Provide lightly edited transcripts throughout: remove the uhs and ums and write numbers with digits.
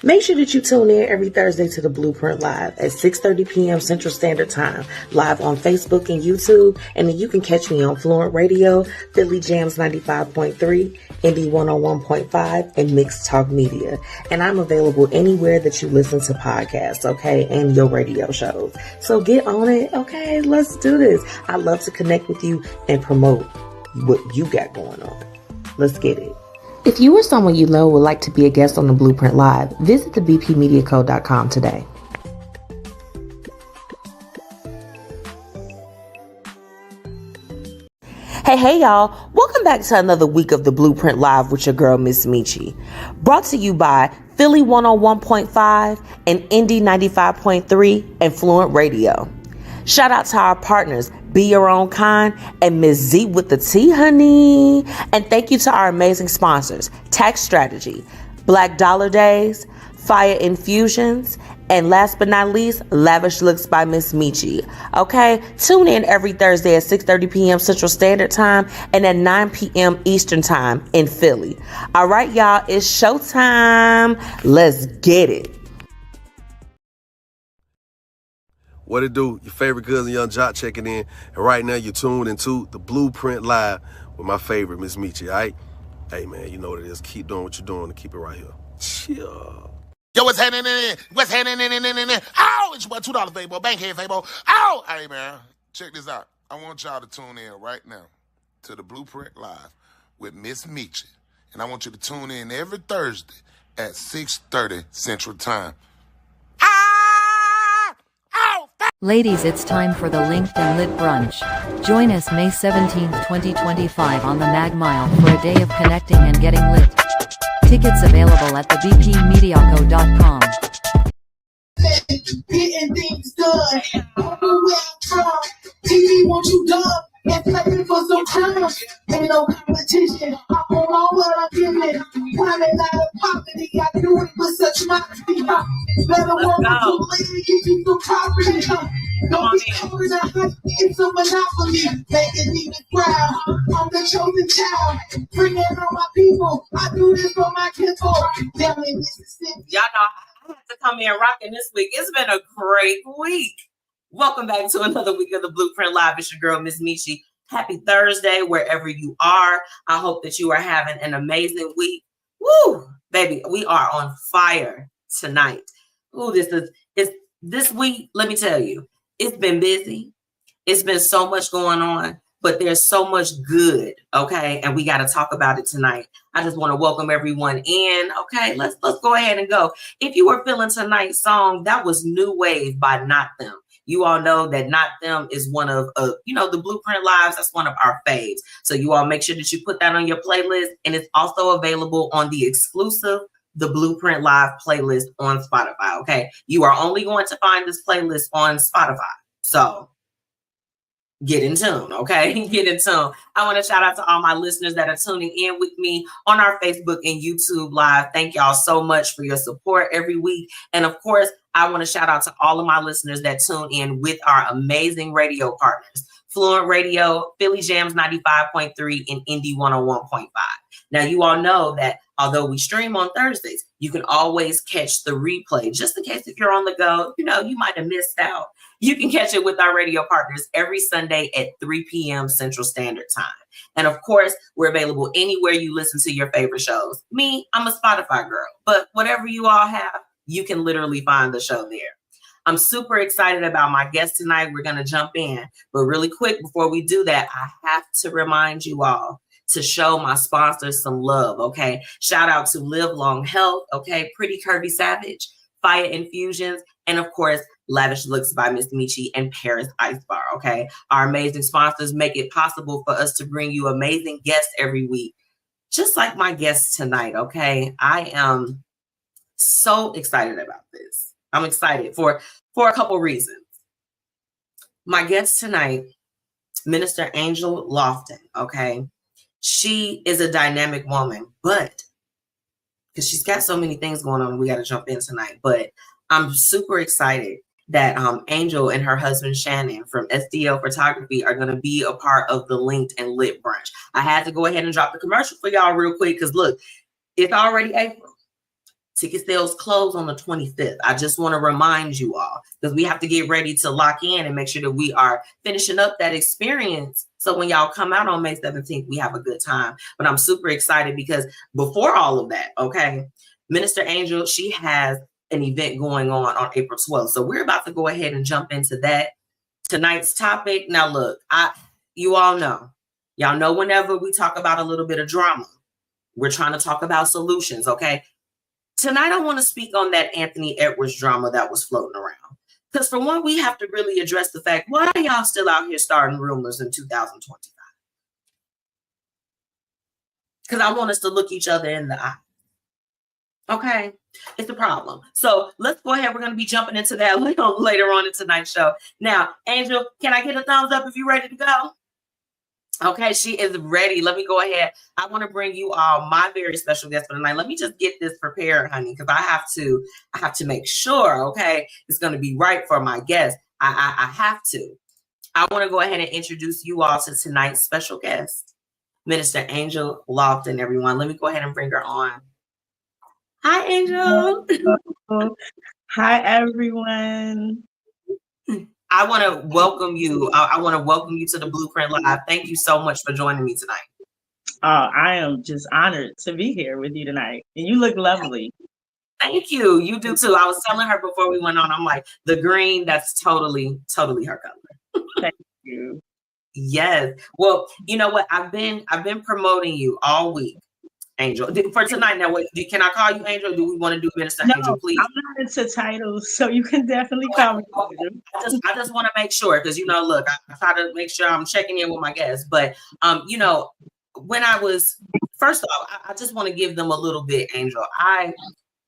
Make sure that you tune in every Thursday to the Blueprint Live at 6:30 p.m. Central Standard Time, live on Facebook and YouTube. And then you can catch me on Fluent Radio, Philly Jams 95.3, Indie 101.5, and Mixed Talk Media. And I'm available anywhere that you listen to podcasts, okay, and your radio shows. So get on it, okay? Let's do this. I love to connect with you and promote what you got going on. Let's get it. If you or someone you know would like to be a guest on the Blueprint Live, visit thebpmediaco.com today. Hey y'all, welcome back to another week of the Blueprint Live with your girl MzMetchi. Brought to you by Philly 101.5 and Indie 95.3 and Fluent Radio. Shout out to our partners, Be Your Own Kind and Ms. Z with the Tea, honey. And thank you to our amazing sponsors, Tax Strategy, Black Dollar Days, Fiya Infusions, and last but not least, Lavish Looks by MzMetchi. Okay, tune in every Thursday at 6:30 p.m. Central Standard Time and at 9 p.m. Eastern Time in Philly. All right, y'all, it's showtime. Let's get it. What it do? Your favorite cousin Young Jock checking in, and right now you're tuned into the Blueprint Live with my favorite MzMetchi. All right, hey man, you know what it is. Keep doing what you're doing and keep it right here. Chill. Yo, what's happening in? What's happening in? Oh, it's your boy $2 Fabo, Bankhead Fabo. Oh, hey man, check this out. I want y'all to tune in right now to the Blueprint Live with MzMetchi, and I want you to tune in every Thursday at 6:30 Central Time. Ladies, it's time for the Linked and Lit Brunch. Join us May 17th, 2025 on the Mag Mile for a day of connecting and getting lit. Tickets available at thebpmediaco.com. Getting things done. TV won't you done? And playing for some crumbs. Ain't no competition. I'm on what I'm giving. Climbing out of poverty. I do it with such modesty. Better work to later get you some property. Don't be over the hype. It's a monopoly. Making me proud. I'm the chosen child. Bringing on my people. I do this for my kinfolk. Down in Mississippi. Y'all know I have to come in rocking this week. It's been a great week. Welcome back to another week of the Blueprint Live. It's your girl, MzMetchi. Happy Thursday, wherever you are. I hope that you are having an amazing week. Woo, baby, we are on fire tonight. Ooh, this week, let me tell you, it's been busy. It's been so much going on, but there's so much good, okay? And we got to talk about it tonight. I just want to welcome everyone in. Okay, let's go ahead and go. If you were feeling tonight's song, that was New Wave by Not Them. You all know that Not Them is one of, the Blueprint Lives. That's one of our faves. So you all make sure that you put that on your playlist. And it's also available on the exclusive The Blueprint Live playlist on Spotify, okay? You are only going to find this playlist on Spotify. So get in tune, okay? Get in tune. I want to shout out to all my listeners that are tuning in with me on our Facebook and YouTube Live. Thank y'all so much for your support every week. And of course, I want to shout out to all of my listeners that tune in with our amazing radio partners, Fluent Radio, Philly Jams 95.3, and Indie 101.5. Now, you all know that although we stream on Thursdays, you can always catch the replay, just in case if you're on the go, you might have missed out. You can catch it with our radio partners every Sunday at 3 p.m. Central Standard Time. And of course, we're available anywhere you listen to your favorite shows. Me, I'm a Spotify girl, but whatever you all have, you can literally find the show there. I'm super excited about my guest tonight. We're going to jump in. But really quick, before we do that, I have to remind you all to show my sponsors some love, okay? Shout out to Live Long Health, okay? Pretty Curvy Savage, Fiya Infusions, and of course, Lavish Looks by MzMetchi and Paris Ice Bar, okay? Our amazing sponsors make it possible for us to bring you amazing guests every week, just like my guest tonight, okay? I am so excited about this. I'm excited for a couple reasons. My guest tonight, Minister Angel Lofton, okay? She is a dynamic woman, but because she's got so many things going on, we got to jump in tonight. But I'm super excited that Angel and her husband Shannon from SDL Photography are going to be a part of the Linked and Lit Brunch. I had to go ahead and drop the commercial for y'all real quick because look, it's already April. Ticket sales close on the 25th. I just want to remind you all because we have to get ready to lock in and make sure that we are finishing up that experience. So when y'all come out on May 17th, we have a good time. But I'm super excited because before all of that, okay, Minister Angel, she has an event going on April 12th. So we're about to go ahead and jump into that. Tonight's topic. Now, look, you all know, y'all know whenever we talk about a little bit of drama, we're trying to talk about solutions, okay? Tonight, I want to speak on that Anthony Edwards drama that was floating around. Because for one, we have to really address the fact, why are y'all still out here starting rumors in 2025? Because I want us to look each other in the eye. Okay, it's a problem. So let's go ahead. We're going to be jumping into that later on in tonight's show. Now, Angel, can I get a thumbs up if you're ready to go? Okay, she is ready. Let me go ahead. I want to bring you all my very special guest for tonight. Let me just get this prepared, honey, because I have to make sure, okay, it's going to be right for my guest. I have to. I want to go ahead and introduce you all to tonight's special guest, Minister Angel Lofton, everyone. Let me go ahead and bring her on. Hi, Angel. Hi, everyone. I want to welcome you. I want to welcome you to the Blueprint Live. Thank you so much for joining me tonight. I am just honored to be here with you tonight. And you look lovely. Thank you. You do too. I was telling her before we went on, I'm like, the green, that's totally her color. Thank you. Yes. Well, you know what? I've been promoting you all week, Angel. For tonight, now, can I call you Angel? Or do we want to do Minister Angel, please? I'm not into titles, so you can definitely call me Angel. I just want to make sure, because look, I try to make sure I'm checking in with my guests. But when I was first off, I just want to give them a little bit, Angel. I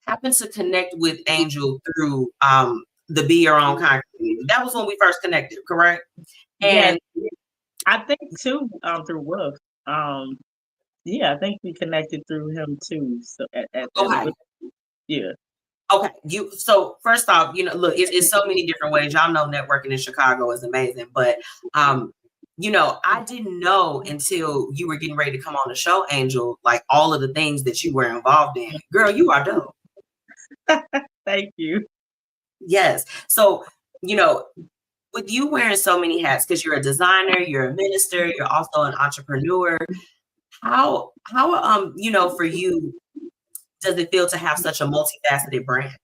happened to connect with Angel through the Be Your Own Kind community. That was when we first connected, correct? And yes. I think too, through Wolf. Yeah, I think we connected through him too. So okay. Yeah. Okay. So first off, look, it's so many different ways. Y'all know networking in Chicago is amazing. But I didn't know until you were getting ready to come on the show, Angel, like all of the things that you were involved in. Girl, you are dope. Thank you. Yes. So, with you wearing so many hats, because you're a designer, you're a minister, you're also an entrepreneur. How for you, does it feel to have such a multifaceted brand?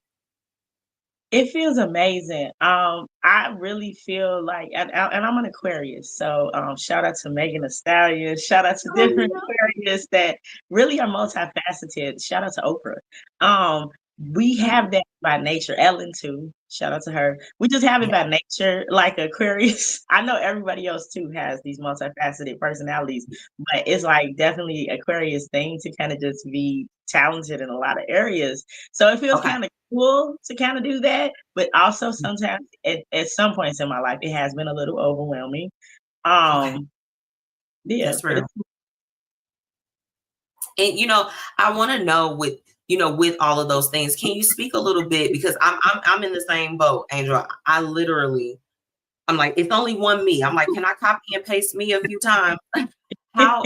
It feels amazing. I really feel like, and I'm an Aquarius, so shout out to Megan Thee Stallion, shout out to different Aquarius that really are multifaceted. Shout out to Oprah. We have that by nature. Ellen too. Shout out to her. We just have it by nature, like Aquarius. I know everybody else too has these multifaceted personalities, but it's like definitely Aquarius thing to kind of just be talented in a lot of areas. So it feels kind of cool to kind of do that, but also sometimes at some points in my life it has been a little overwhelming. Yeah, that's real. And I want to know with all of those things, can you speak a little bit, because I'm in the same boat, Angel. I'm like, it's only one me. I'm like, can I copy and paste me a few times? How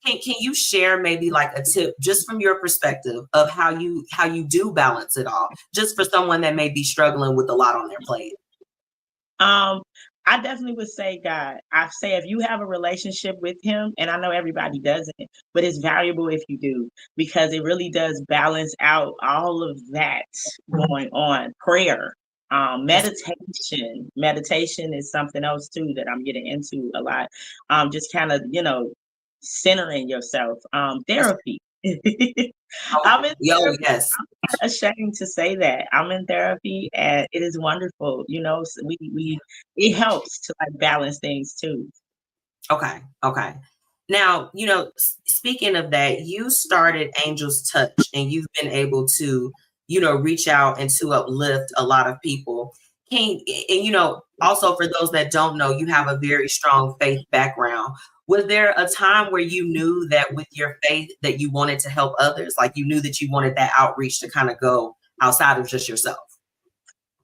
can you share maybe like a tip just from your perspective of how you do balance it all, just for someone that may be struggling with a lot on their plate? I definitely would say God. I say if you have a relationship with him, and I know everybody doesn't, but it's valuable if you do, because it really does balance out all of that going on. Prayer, meditation is something else too that I'm getting into a lot. Just kind of, centering yourself. Therapy. Yes. I'm not ashamed to say that I'm in therapy, and it is wonderful. So it helps to like balance things too. Okay. Now, speaking of that, you started Angel's Touch, and you've been able to, reach out and to uplift a lot of people. Also for those that don't know, you have a very strong faith background. Was there a time where you knew that with your faith that you wanted to help others? Like you knew that you wanted that outreach to kind of go outside of just yourself?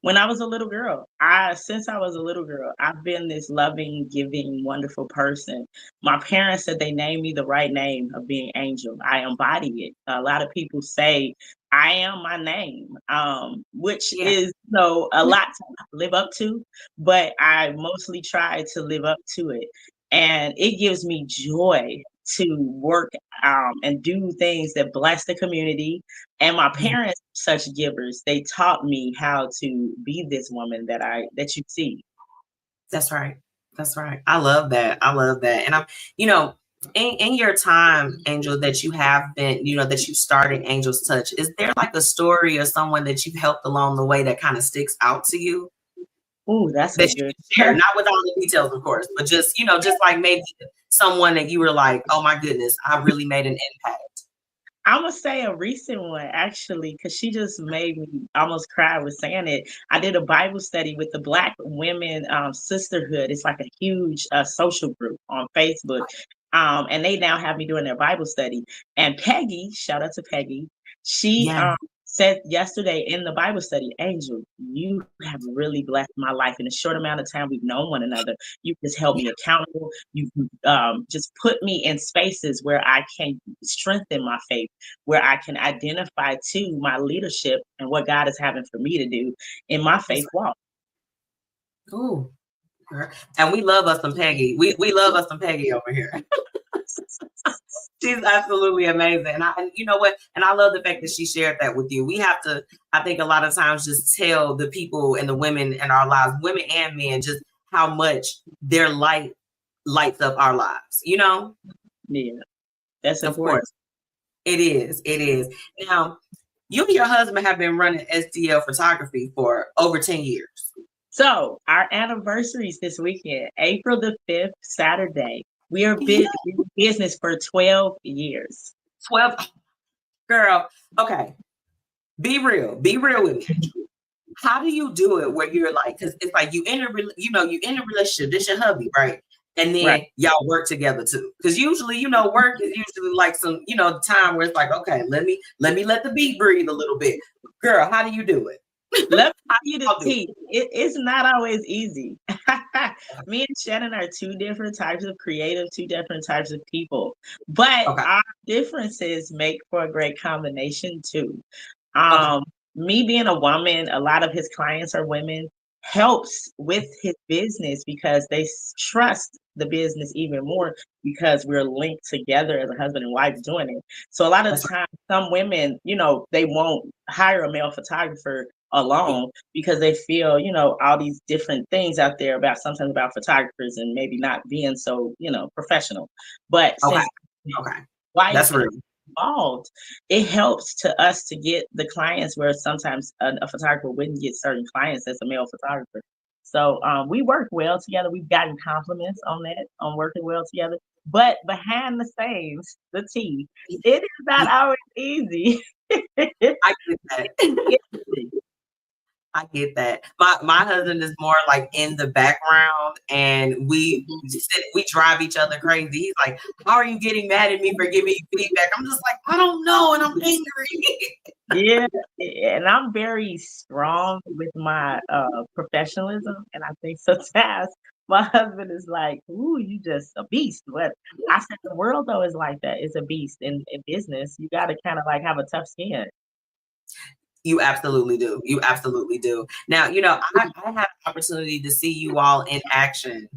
When I was a little girl, since I was a little girl, I've been this loving, giving, wonderful person. My parents said they named me the right name of being Angel. I embody it. A lot of people say I am my name, which Yeah, is a lot to live up to, but I mostly try to live up to it. And it gives me joy to work and do things that bless the community. And my yeah, parents, such givers, they taught me how to be this woman that you see. that's right. That's right. I love that. I love that. And I'm, you know, in your time, Angel, that you have been, that you started Angel's Touch, is there like a story or someone that you've helped along the way that kind of sticks out to you Ooh, that's a that you good. can share? Not with all the details, of course, but just, just like maybe someone that you were like, oh my goodness, I really made an impact. I'm gonna say a recent one actually, because she just made me almost cry with saying it. I did a Bible study with the Black Women Sisterhood. It's like a huge social group on Facebook, and they now have me doing their Bible study. And Peggy, shout out to Peggy, she Yeah. said yesterday in the Bible study, Angel, you have really blessed my life in a short amount of time we've known one another. You just held me accountable. You just put me in spaces where I can strengthen my faith, where I can identify to my leadership and what God is having for me to do in my faith walk. Ooh. And we love us some Peggy. We love us some Peggy over here. She's absolutely amazing. And you know what? And I love the fact that she shared that with you. We have to, I think a lot of times just tell the people and the women in our lives, women and men, just how much their light lights up our lives, Yeah, that's Of important. course. It is. It is. Now, you and your husband have been running STL photography for over 10 years. So our anniversary is this weekend, April the 5th, Saturday. We are Yeah. in business for 12 years. 12. Girl, okay. Be real. Be real with me. How do you do it where you're like, because it's like you in a relationship, this your hubby, right? And Right. then y'all work together too. Because usually, work is usually like some, time where it's like, okay, let me let the beat breathe a little bit. Girl, how do you do it? Let me How give you do the y'all do tea. It's not always easy. Me and Shannon are two different types of creative, two different types of people, but Okay. our differences make for a great combination too. Okay. Me being a woman, a lot of his clients are women, helps with his business because they trust the business even more because we're linked together as a husband and wife doing it. So a lot of That's the time, some women, they won't hire a male photographer right. alone because they feel, all these different things out there about sometimes about photographers and maybe not being so, professional. But Okay. since Okay. wife That's real. involved, it helps to us to get the clients where sometimes a photographer wouldn't get certain clients as a male photographer. So we work well together. We've gotten compliments on that, on working well together. But behind the scenes, the tea, it is not always easy. I get that. I get that. My husband is more like in the background, and we drive each other crazy. He's like, "How are you getting mad at me for giving you feedback?" I'm just like, "I don't know," and I'm angry. Yeah, and I'm very strong with my professionalism, and I think sometimes my husband is like, "Ooh, you just a beast." But I said the world though is like that. It's a beast in business. You got to kind of like have a tough skin. You absolutely do. You absolutely do. Now, I had the opportunity to see you all in action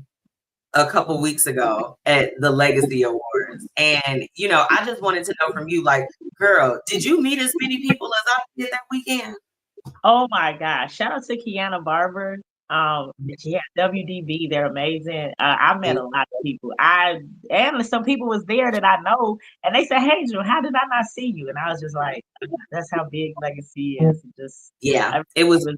a couple weeks ago at the Legacy Awards. And, I just wanted to know from you, like, girl, did you meet as many people as I did that weekend? Oh my gosh! Shout out to Kiana Barber. Yeah, WDB, they're amazing. I met a lot of people. And some people was there that I know, and they said, "Hey, Drew, how did I not see you?" And I was just like, "That's how big Legacy is." Just Yeah, everybody was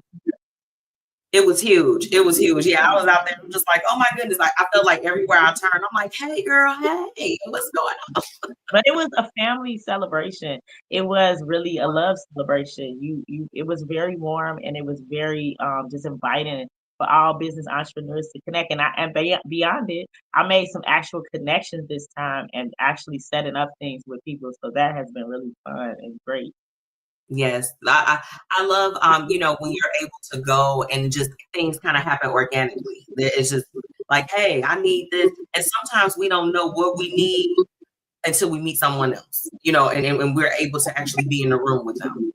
it was huge. It was huge. Yeah, I was out there. I'm just like, oh my goodness. Like, I felt like everywhere I turned, I'm like, hey, girl, hey, what's going on? But it was a family celebration. It was really a love celebration. It was very warm and it was very just inviting for all business entrepreneurs to connect. And beyond it, I made some actual connections this time and actually setting up things with people. So that has been really fun and great. Yes, I love you know, when you're able to go and just things kind of happen organically. It's just like, hey, I need this, and sometimes we don't know what we need until we meet someone else, you know, and we're able to actually be in the room with them.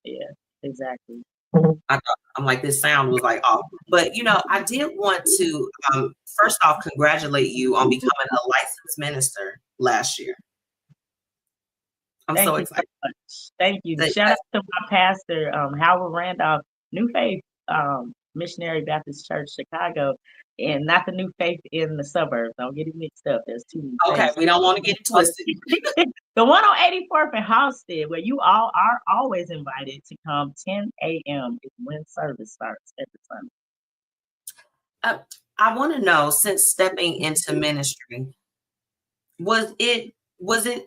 Yeah, exactly. I'm like, this sound was like off, but you know, I did want to first off congratulate you on becoming a licensed minister last year. I'm Thank so you so excited. much. Thank you. That- Shout out to my pastor, Howard Randolph, New Faith Missionary Baptist Church, Chicago, and not the New Faith in the suburbs. Don't get it mixed up. There's two okay, faiths. we don't want to get it twisted. The one on 84th and Halsted, where you all are always invited to come. 10 a.m. is when service starts every Sunday. I want to know, since stepping into ministry, was it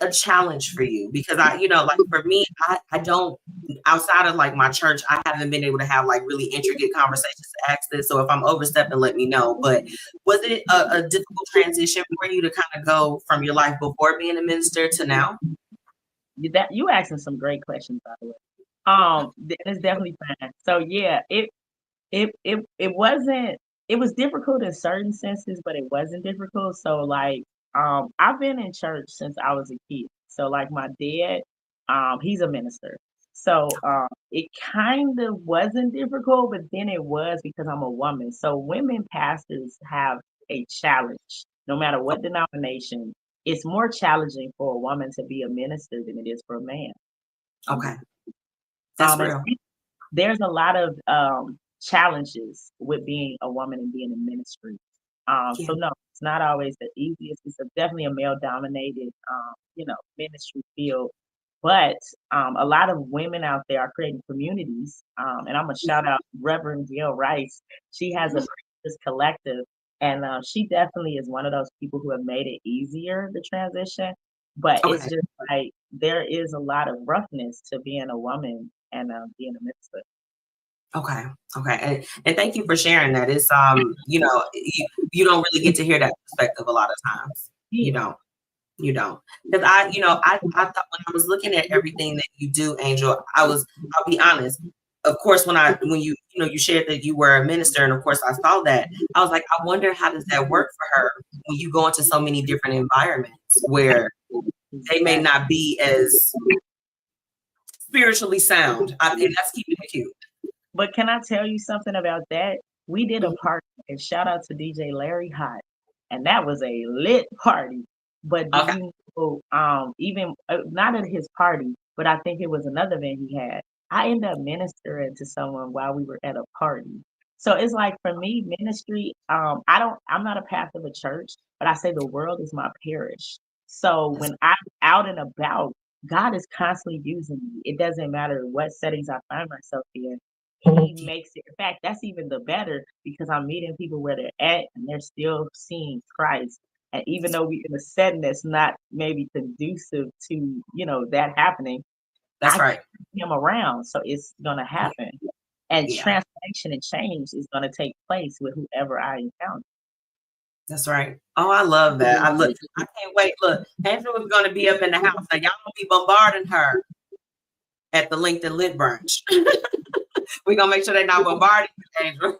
a challenge for you? Because I, you know, like for me, I don't, outside of like my church, I haven't been able to have like really intricate conversations to ask this. So if I'm overstepping, let me know. But was it a difficult transition for you to kind of go from your life before being a minister to now? That you asking some great questions, by the way. It's definitely fine. So yeah, it wasn't, it was difficult in certain senses, but it wasn't difficult. So like I've been in church since I was a kid. So like my dad, he's a minister. So it kind of wasn't difficult, but then it was because I'm a woman. So women pastors have a challenge, no matter what denomination. It's more challenging for a woman to be a minister than it is for a man. Okay, that's And real. there's a lot of challenges with being a woman and being in ministry. Yeah. So no, it's not always the easiest. It's definitely a male dominated, ministry field. But a lot of women out there are creating communities. And I'm gonna shout out Reverend Gail Rice. She has a Christian collective, and she definitely is one of those people who have made it easier the transition. But it's Okay. just like there is a lot of roughness to being a woman and being a minister. Okay. Okay. And thank you for sharing that. It's you know, you don't really get to hear that perspective a lot of times. You Yeah. don't. You don't. Because I thought when I was looking at everything that you do, Angel, I'll be honest. Of course, when you shared that you were a minister, and of course I saw that, I was like, I wonder how does that work for her when you go into so many different environments where they may not be as spiritually sound. And that's keeping it cute. But can I tell you something about that? We did a party, and shout out to DJ Larry Hot, and that was a lit party. But do Okay. you know, even not at his party, but I think it was another event he had. I ended up ministering to someone while we were at a party. So it's like for me, ministry, I'm not a pastor of a church, but I say the world is my parish. So when I'm out and about, God is constantly using me. It doesn't matter what settings I find myself in. He makes it, in fact, that's even the better because I'm meeting people where they're at and they're still seeing Christ. And even though we're in a setting that's not maybe conducive to, that happening, That's I right. keep him around. So it's gonna happen. And Yeah. transformation and change is gonna take place with whoever I encounter. That's right. Oh, I love that. I can't wait. Look, Angela is going to be up in the house. Now, y'all gonna be bombarding her at the Linked and Lit brunch. We're gonna make sure they're not bombarding you, Angela.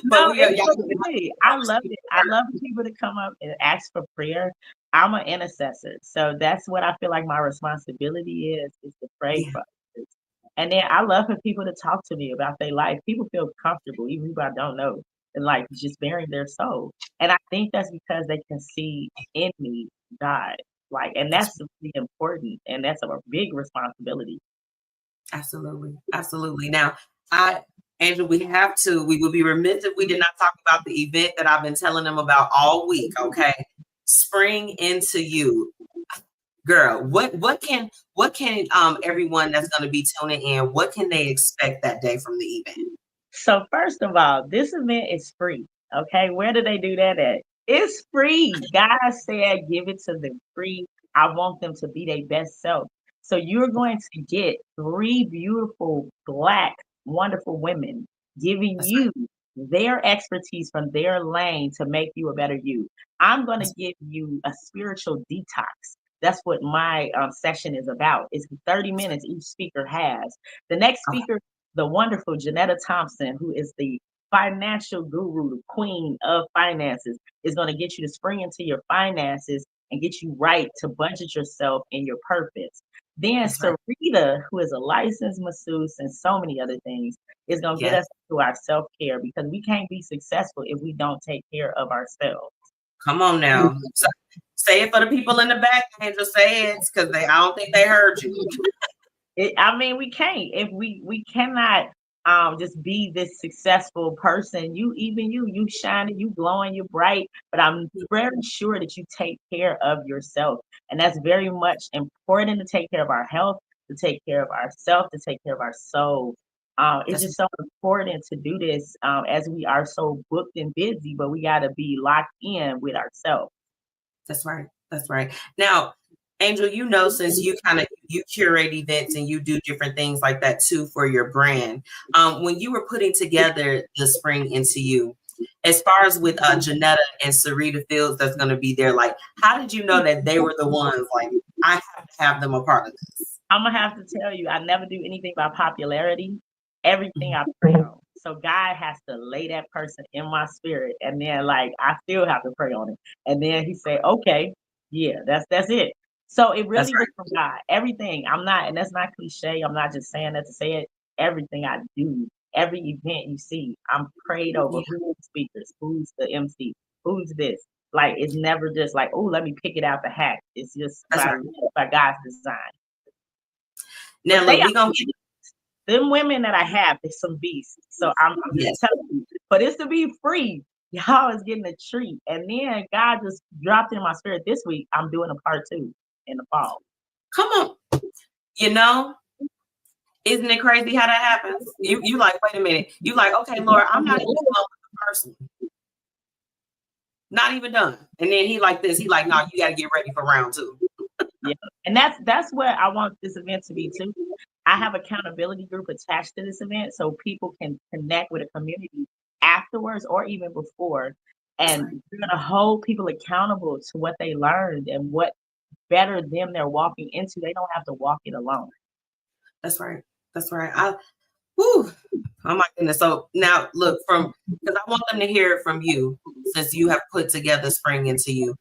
No, But it's okay. I love it. I love for people to come up and ask for prayer. I'm an intercessor, so that's what I feel like my responsibility is to pray yeah, for others. And then I love for people to talk to me about their life. People feel comfortable, even people I don't know, and like just bearing their soul. And I think that's because they can see in me God. Like, and that's really important, and that's a big responsibility. absolutely, absolutely. Now, Angela, we would be remiss if we did not talk about the event that I've been telling them about all week. Okay, Spring Into You. Girl, what can everyone that's going to be tuning in, what can they expect that day from the event? So first of all, this event is free. Okay, where do they do that at? It's free. God said, give it to them free. I want them to be their best self. So you're going to get 3 beautiful, Black, wonderful women giving That's you their expertise from their lane to make you a better you. I'm going to give you a spiritual detox That's what my session is about. It's 30 minutes each speaker has. The next speaker, the wonderful Janetta Thompson, who is the financial guru, the queen of finances, is going to get you to spring into your finances and get you right to budget yourself in your purpose. Then Sarita, who is a licensed masseuse and so many other things, is going to get us to our self-care, because we can't be successful if we don't take care of ourselves. Come on now. So, say it for the people in the back, Angel. Say it, because I don't think they heard you. I mean, we can't. If we cannot just be this successful person. You shining, you glowing, you bright, but I'm very sure that you take care of yourself. And that's very much important, to take care of our health, to take care of ourselves, to take care of our soul. It's just so important to do this as we are so booked and busy, but we got to be locked in with ourselves. That's right. That's right. Now, Angel, since you curate events and you do different things like that too for your brand, when you were putting together the Spring Into You, as far as with Janetta and Sarita Fields that's going to be there, like, how did you know that they were the ones, like, I have to have them a part of this? I'm going to have to tell you, I never do anything by popularity. Everything I pray on. So God has to lay that person in my spirit, and then, like, I still have to pray on it. And then he said, okay, yeah, that's it. So it really was from God. Everything. I'm not, and that's not cliche. I'm not just saying that to say it. Everything I do, every event you see, I'm prayed over. Who's the speakers? Who's the MC? Who's this? Like, it's never just like, oh, let me pick it out the hat. It's just by God's design. Now, look, we gonna get them women that I have, there's some beasts. So I'm just telling you, but it's to be free. Y'all is getting a treat. And then God just dropped in my spirit this week. I'm doing a part 2 in the fall. Come on. Isn't it crazy how that happens? You like, wait a minute. You like, okay, Lord, I'm not even done with the first one. Not even done. And then he like this. He like, no, you got to get ready for round 2. Yeah. And that's what I want this event to be too. I have accountability group attached to this event, so people can connect with a community afterwards or even before. And we're going to hold people accountable to what they learned and what better them they're walking into. They don't have to walk it alone. That's right. That's right. Oh my goodness. So now look, because I want them to hear it from you, since you have put together Spring Into You.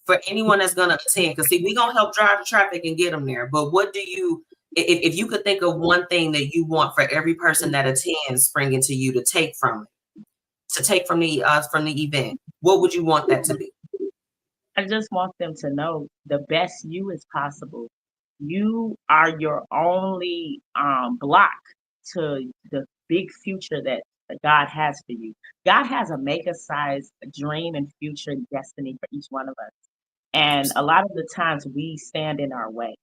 For anyone that's going to attend, because see, we're going to help drive the traffic and get them there. But what do you, if you could think of one thing that you want for every person that attends Spring Into You to take from the event, what would you want that to be? I just want them to know the best you is possible. You are your only block to the big future that God has for you. God has a mega-sized dream and future and destiny for each one of us. And a lot of the times we stand in our way.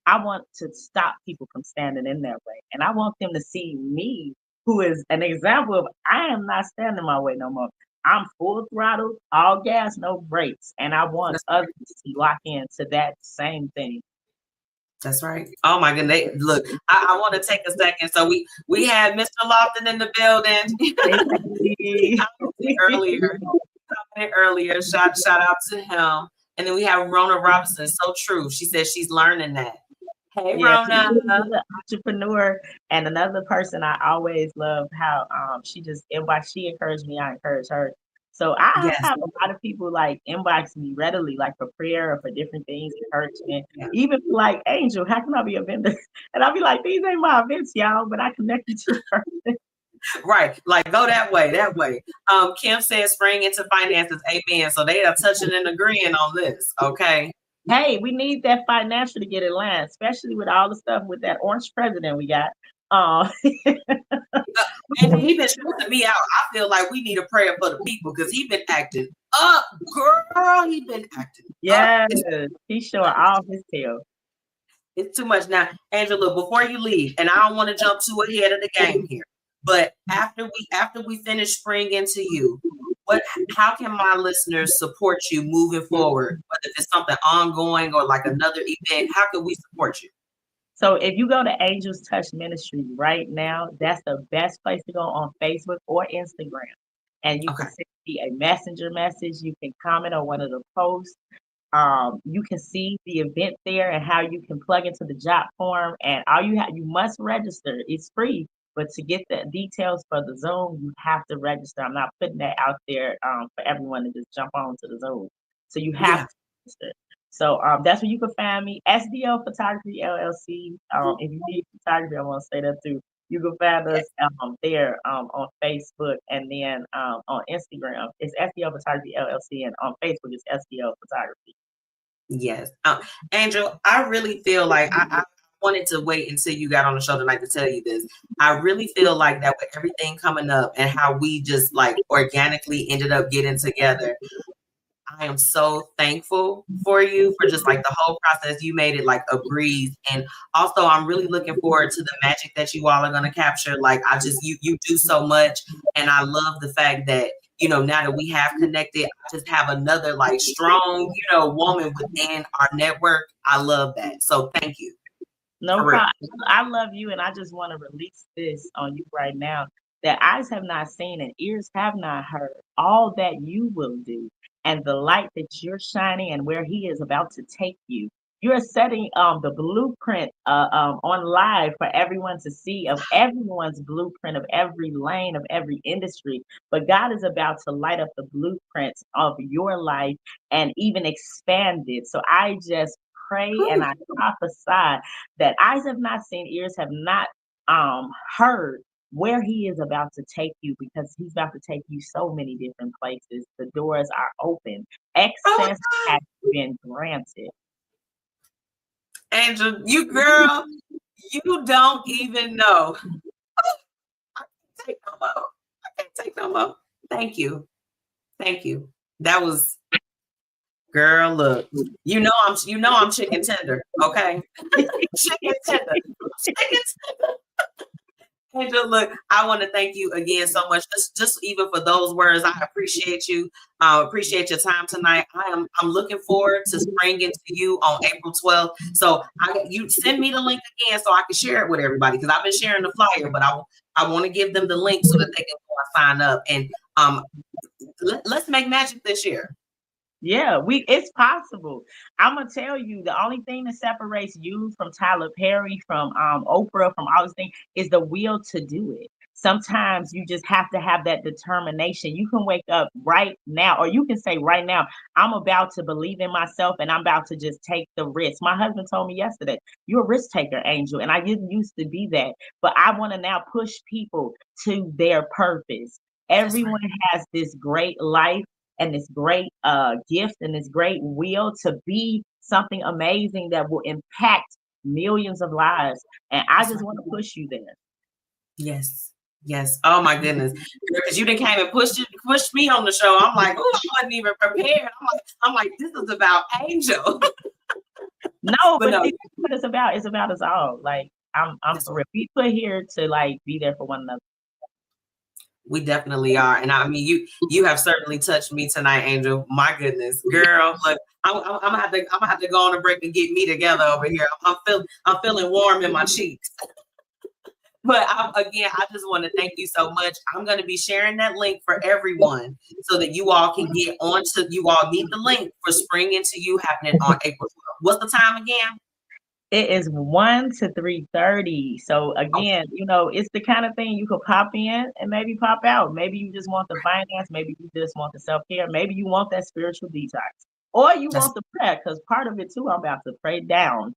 I want to stop people from standing in their way. And I want them to see me, who is an example of I am not standing in my way no more. I'm full throttle, all gas, no brakes. And I want others to lock into that same thing. That's right. Oh my goodness. Look, I want to take a second. So we had Mr. Lofton in the building. earlier. Shout out to him. And then we have Rona Robinson. So true. She says she's learning that. Hey, Rona. She's an entrepreneur, and another person I always love how she encouraged me, I encourage her. So I have a lot of people like inbox me readily, like for prayer or for different things, encouragement. Even like, Angel, how can I be a vendor? And I'll be like, these ain't my events, y'all, but I connect you to her. Right, like go that way. Kim says Spring Into Finances, amen. So they are touching and agreeing on this. Okay. Hey, we need that financial to get in line, especially with all the stuff with that orange president we got. And he been stressing me out. I feel like we need a prayer for the people, because he been acting up, girl. He been acting up. He's showing all his tail. It's too much. Now, Angela, before you leave, and I don't want to jump too ahead of the game here, but after we finish Spring Into You, how can my listeners support you moving forward? Whether it's something ongoing or like another event, how can we support you? So if you go to Angels Touch Ministry right now, that's the best place to go on Facebook or Instagram. And you can send me a messenger message. You can comment on one of the posts. You can see the event there and how you can plug into the job form. And all you must register. It's free, but to get the details for the Zoom, you have to register. I'm not putting that out there for everyone to just jump on to the Zoom. So you have Yeah. to register. So that's where you can find me, SDO Photography LLC. If you need photography, I want to say that too. You can find us there on Facebook, and then on Instagram it's SDO Photography LLC, and on Facebook it's SDO Photography. Yes. Angel, I really feel like I wanted to wait until you got on the show tonight to tell you this. I really feel like that with everything coming up and how we just like organically ended up getting together, I am so thankful for you for just like the whole process. You made it like a breeze. And also I'm really looking forward to the magic that you all are going to capture. Like you do so much. And I love the fact that, now that we have connected, I just have another like strong, woman within our network. I love that. So thank you. No problem. I love you, and I just want to release this on you right now, that eyes have not seen and ears have not heard all that you will do, and the light that you're shining and where he is about to take you. You're setting the blueprint on live for everyone to see, of everyone's blueprint, of every lane, of every industry. But God is about to light up the blueprints of your life and even expand it. So I just pray and I prophesy that eyes have not seen, ears have not heard where he is about to take you, because he's about to take you so many different places. The doors are open. Access has been granted. Angel, you girl, you don't even know. I can't take no more. I can't take no more. Thank you. Thank you. That was, girl, look. I'm chicken tender, okay? Chicken tender. Chicken tender. Angel, look, I want to thank you again so much. Just even for those words, I appreciate you. Appreciate your time tonight. I'm looking forward to spring into you on April 12th. So you send me the link again so I can share it with everybody, because I've been sharing the flyer, but I want to give them the link so that they can go and sign up. And let's make magic this year. Yeah, it's possible. I'm gonna tell you, the only thing that separates you from Tyler Perry, from Oprah, from all these things, is the will to do it. Sometimes you just have to have that determination. You can wake up right now, or you can say right now, I'm about to believe in myself and I'm about to just take the risk. My husband told me yesterday, you're a risk taker, Angel. And I didn't used to be that, but I want to now push people to their purpose. Everyone has this great life and this great gift and this great will to be something amazing that will impact millions of lives. And I just want to push you there. Yes. Yes. Oh my goodness. Because you didn't came and pushed me on the show. I'm like, oh, I wasn't even prepared. I'm like, this is about Angel. No, but no. What it's about. It's about us all. Like, I'm for real. We put here to like be there for one another. We definitely are. And I mean, you have certainly touched me tonight, Angel. My goodness, girl. Look, I'm gonna have to go on a break and get me together over here. I'm feeling warm in my cheeks. But I just want to thank you so much. I'm going to be sharing that link for everyone so that you all can get on to, you all need the link for Spring Into You happening on April 12th. What's the time again? It is 1 to 3:30. So again, it's the kind of thing you could pop in and maybe pop out. Maybe you just want the finance. Maybe you just want the self-care. Maybe you want that spiritual detox, or you want the prayer, because part of it too, I'm about to pray down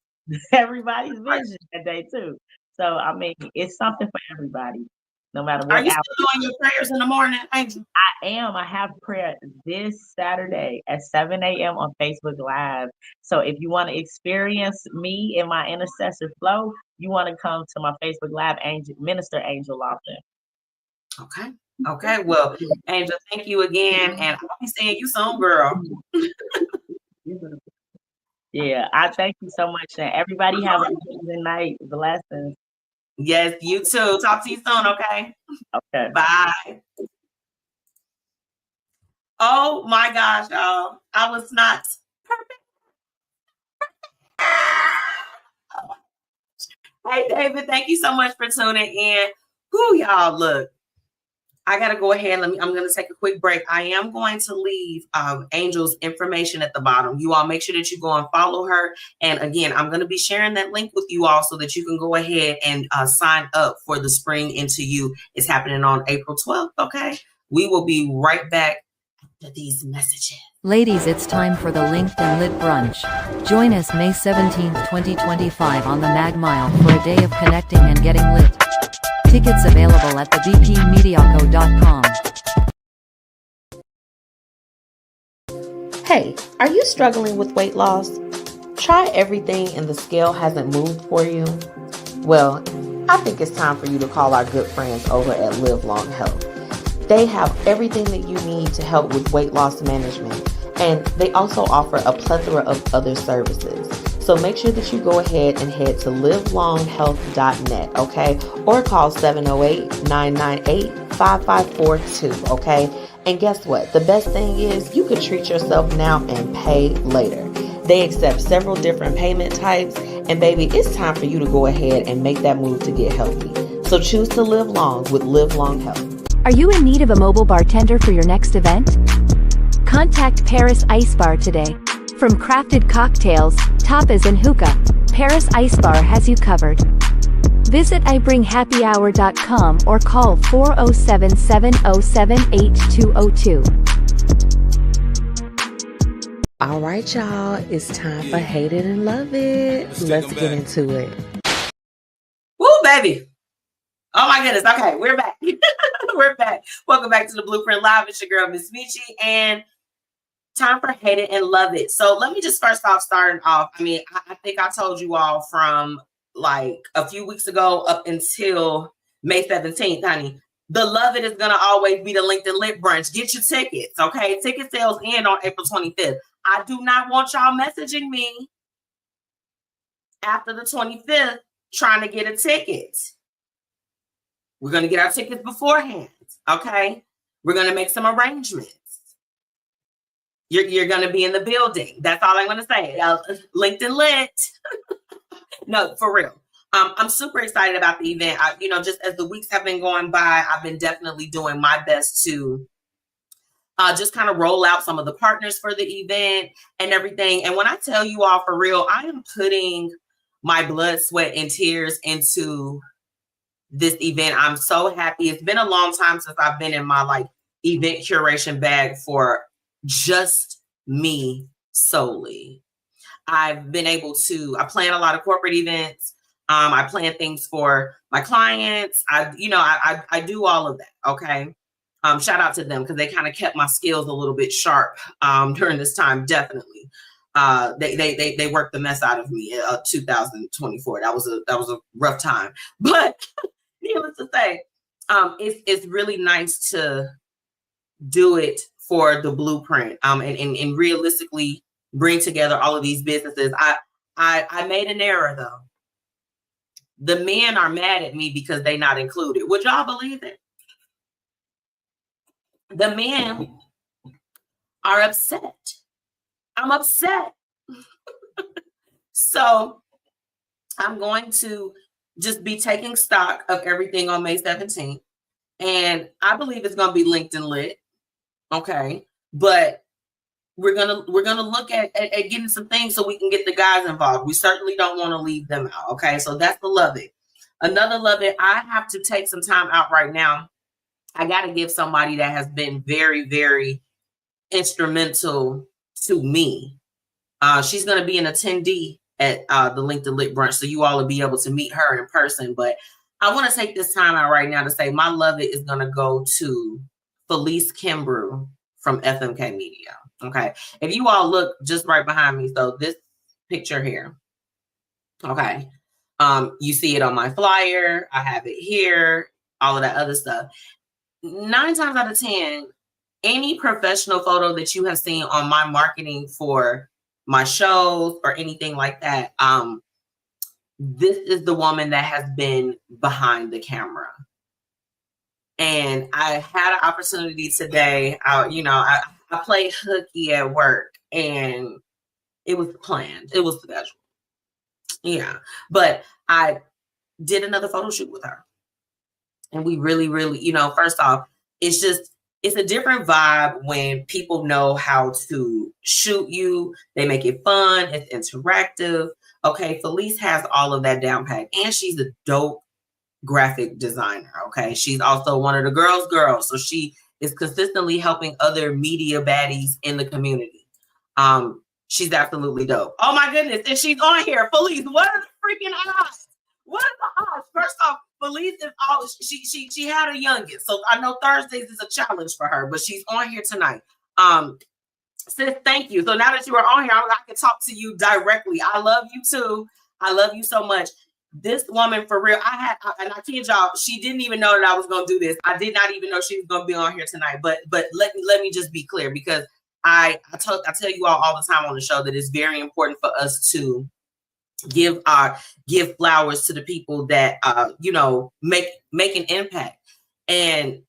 everybody's vision that day too. So, I mean, it's something for everybody, no matter what. Are you still doing your prayers in the morning, Angel? I am. I have prayer this Saturday at 7 a.m. on Facebook Live. So if you want to experience me in my intercessor flow, you want to come to my Facebook Live, Minister Angel Lofton. Okay. Okay. Well, Angel, thank you again. And I'll be seeing you soon, girl. Yeah, I thank you so much. And everybody have a good night. Blessings. Yes, you too. Talk to you soon, okay? Okay. Bye. Oh my gosh, y'all. I was not perfect. Hey, David, thank you so much for tuning in. Who y'all look. I gotta go ahead. I'm gonna take a quick break. I am going to leave Angel's information at the bottom. You all make sure that you go and follow her. And again, I'm gonna be sharing that link with you all so that you can go ahead and sign up for the Spring Into You. It's happening on April 12th. Okay. We will be right back after these messages. Ladies, it's time for the Linked and Lit brunch. Join us May 17th, 2025 on the Mag Mile for a day of connecting and getting lit. Tickets available at thebpmediaco.com. Hey, are you struggling with weight loss? Try everything and the scale hasn't moved for you? Well, I think it's time for you to call our good friends over at Live Long Health. They have everything that you need to help with weight loss management, and they also offer a plethora of other services. So make sure that you go ahead and head to livelonghealth.net, okay? Or call 708-998-5542, okay? And guess what? The best thing is you can treat yourself now and pay later. They accept several different payment types, and baby, it's time for you to go ahead and make that move to get healthy. So choose to live long with Live Long Health. Are you in need of a mobile bartender for your next event? Contact Paris Ice Bar today. From crafted cocktails, tapas and hookah, Paris Ice Bar has you covered. Visit ibringhappyhour.com or call 407-707-8202. All right, y'all, it's time for Hate It and Love It. Let's get into it. Woo, baby. Oh my goodness. Okay, we're back. We're back. Welcome back to the Blueprint Live. It's your girl, MzMetchi, and time for Hate It and Love It. So let me just first off, starting off, I think I told you all from like a few weeks ago up until May 17th, honey, the Love It is going to always be the Linked and Lit brunch. Get your tickets, okay? Ticket sales end on April 25th. I do not want y'all messaging me after the 25th trying to get a ticket. We're going to get our tickets beforehand, okay? We're going to make some arrangements. You're going to be in the building. That's all I'm going to say. Linked and Lit. No, for real. I'm super excited about the event. Just as the weeks have been going by, I've been definitely doing my best to just kind of roll out some of the partners for the event and everything. And when I tell you all for real, I am putting my blood, sweat, and tears into this event. I'm so happy. It's been a long time since I've been in my like event curation bag for just me solely. I've been able to, I plan a lot of corporate events. I plan things for my clients. I do all of that. Okay. Shout out to them because they kind of kept my skills a little bit sharp during this time. Definitely. They worked the mess out of me 2024. That was a rough time, but needless to say, it's really nice to do it for the Blueprint and realistically bring together all of these businesses. I made an error though. The men are mad at me because they're not included. Would y'all believe it? The men are upset. I'm upset. So I'm going to just be taking stock of everything on May 17th. And I believe it's going to be linked and lit. Okay. But we're gonna look at getting some things so we can get the guys involved. We certainly don't want to leave them out. Okay. So that's the Love It. Another Love It. I have to take some time out right now. I got to give somebody that has been very, very instrumental to me. She's going to be an attendee at the Linked and Lit brunch. So you all will be able to meet her in person. But I want to take this time out right now to say my Love It is going to go to Felice Kimbrough from FMK Media. Okay. If you all look just right behind me, so this picture here. Okay. You see it on my flyer. I have it here, all of that other stuff. 9 times out of 10, any professional photo that you have seen on my marketing for my shows or anything like that, this is the woman that has been behind the camera. And I had an opportunity today. I played hooky at work, and it was planned. It was scheduled. Yeah, but I did another photo shoot with her. And we really, really, first off, it's a different vibe when people know how to shoot you. They make it fun. It's interactive. Okay, Felice has all of that down pat, and she's a dope graphic designer. Okay, she's also one of the girls, so she is consistently helping other media baddies in the community. She's absolutely dope. Oh my goodness, and she's on here. Felice, what are the freaking odds? What are the odds? First off, Felice is all she had a youngest, so I know Thursdays is a challenge for her, but she's on here tonight. Sis, thank you. So now that you are on here, I can talk to you directly. I love you too. I love you so much. This woman, for real, and I kid y'all, she didn't even know that I was gonna do this. I did not even know she was gonna be on here tonight. But let me just be clear, because I tell you all the time on the show that it's very important for us to give flowers to the people that make an impact. And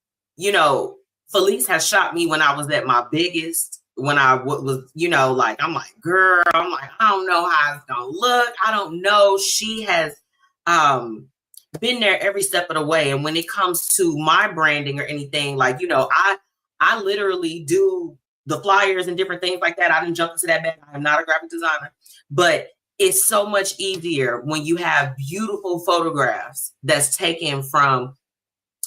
Felice has shot me when I was at my biggest, when I was I'm like, girl, I don't know how it's gonna look. I don't know. She has been there every step of the way. And when it comes to my branding or anything, I literally do the flyers and different things like that. I didn't jump into that bag. I'm not a graphic designer, but it's so much easier when you have beautiful photographs that's taken from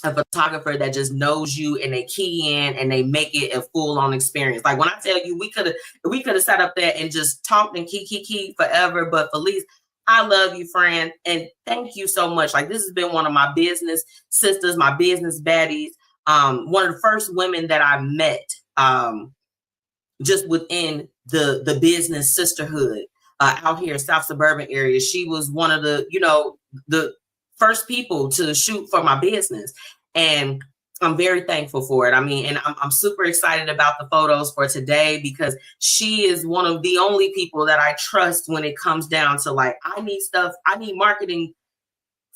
a photographer that just knows you, and they key in and they make it a full-on experience. Like when I tell you, we could have sat up there and just talked and key forever. But Felice, I love you, friend, and thank you so much. Like, this has been one of my business sisters, my business baddies. One of the first women that I met just within the business sisterhood out here in South Suburban area. She was one of the first people to shoot for my business, and I'm very thankful for it. I mean, and I'm super excited about the photos for today, because she is one of the only people that I trust when it comes down to, like, I need marketing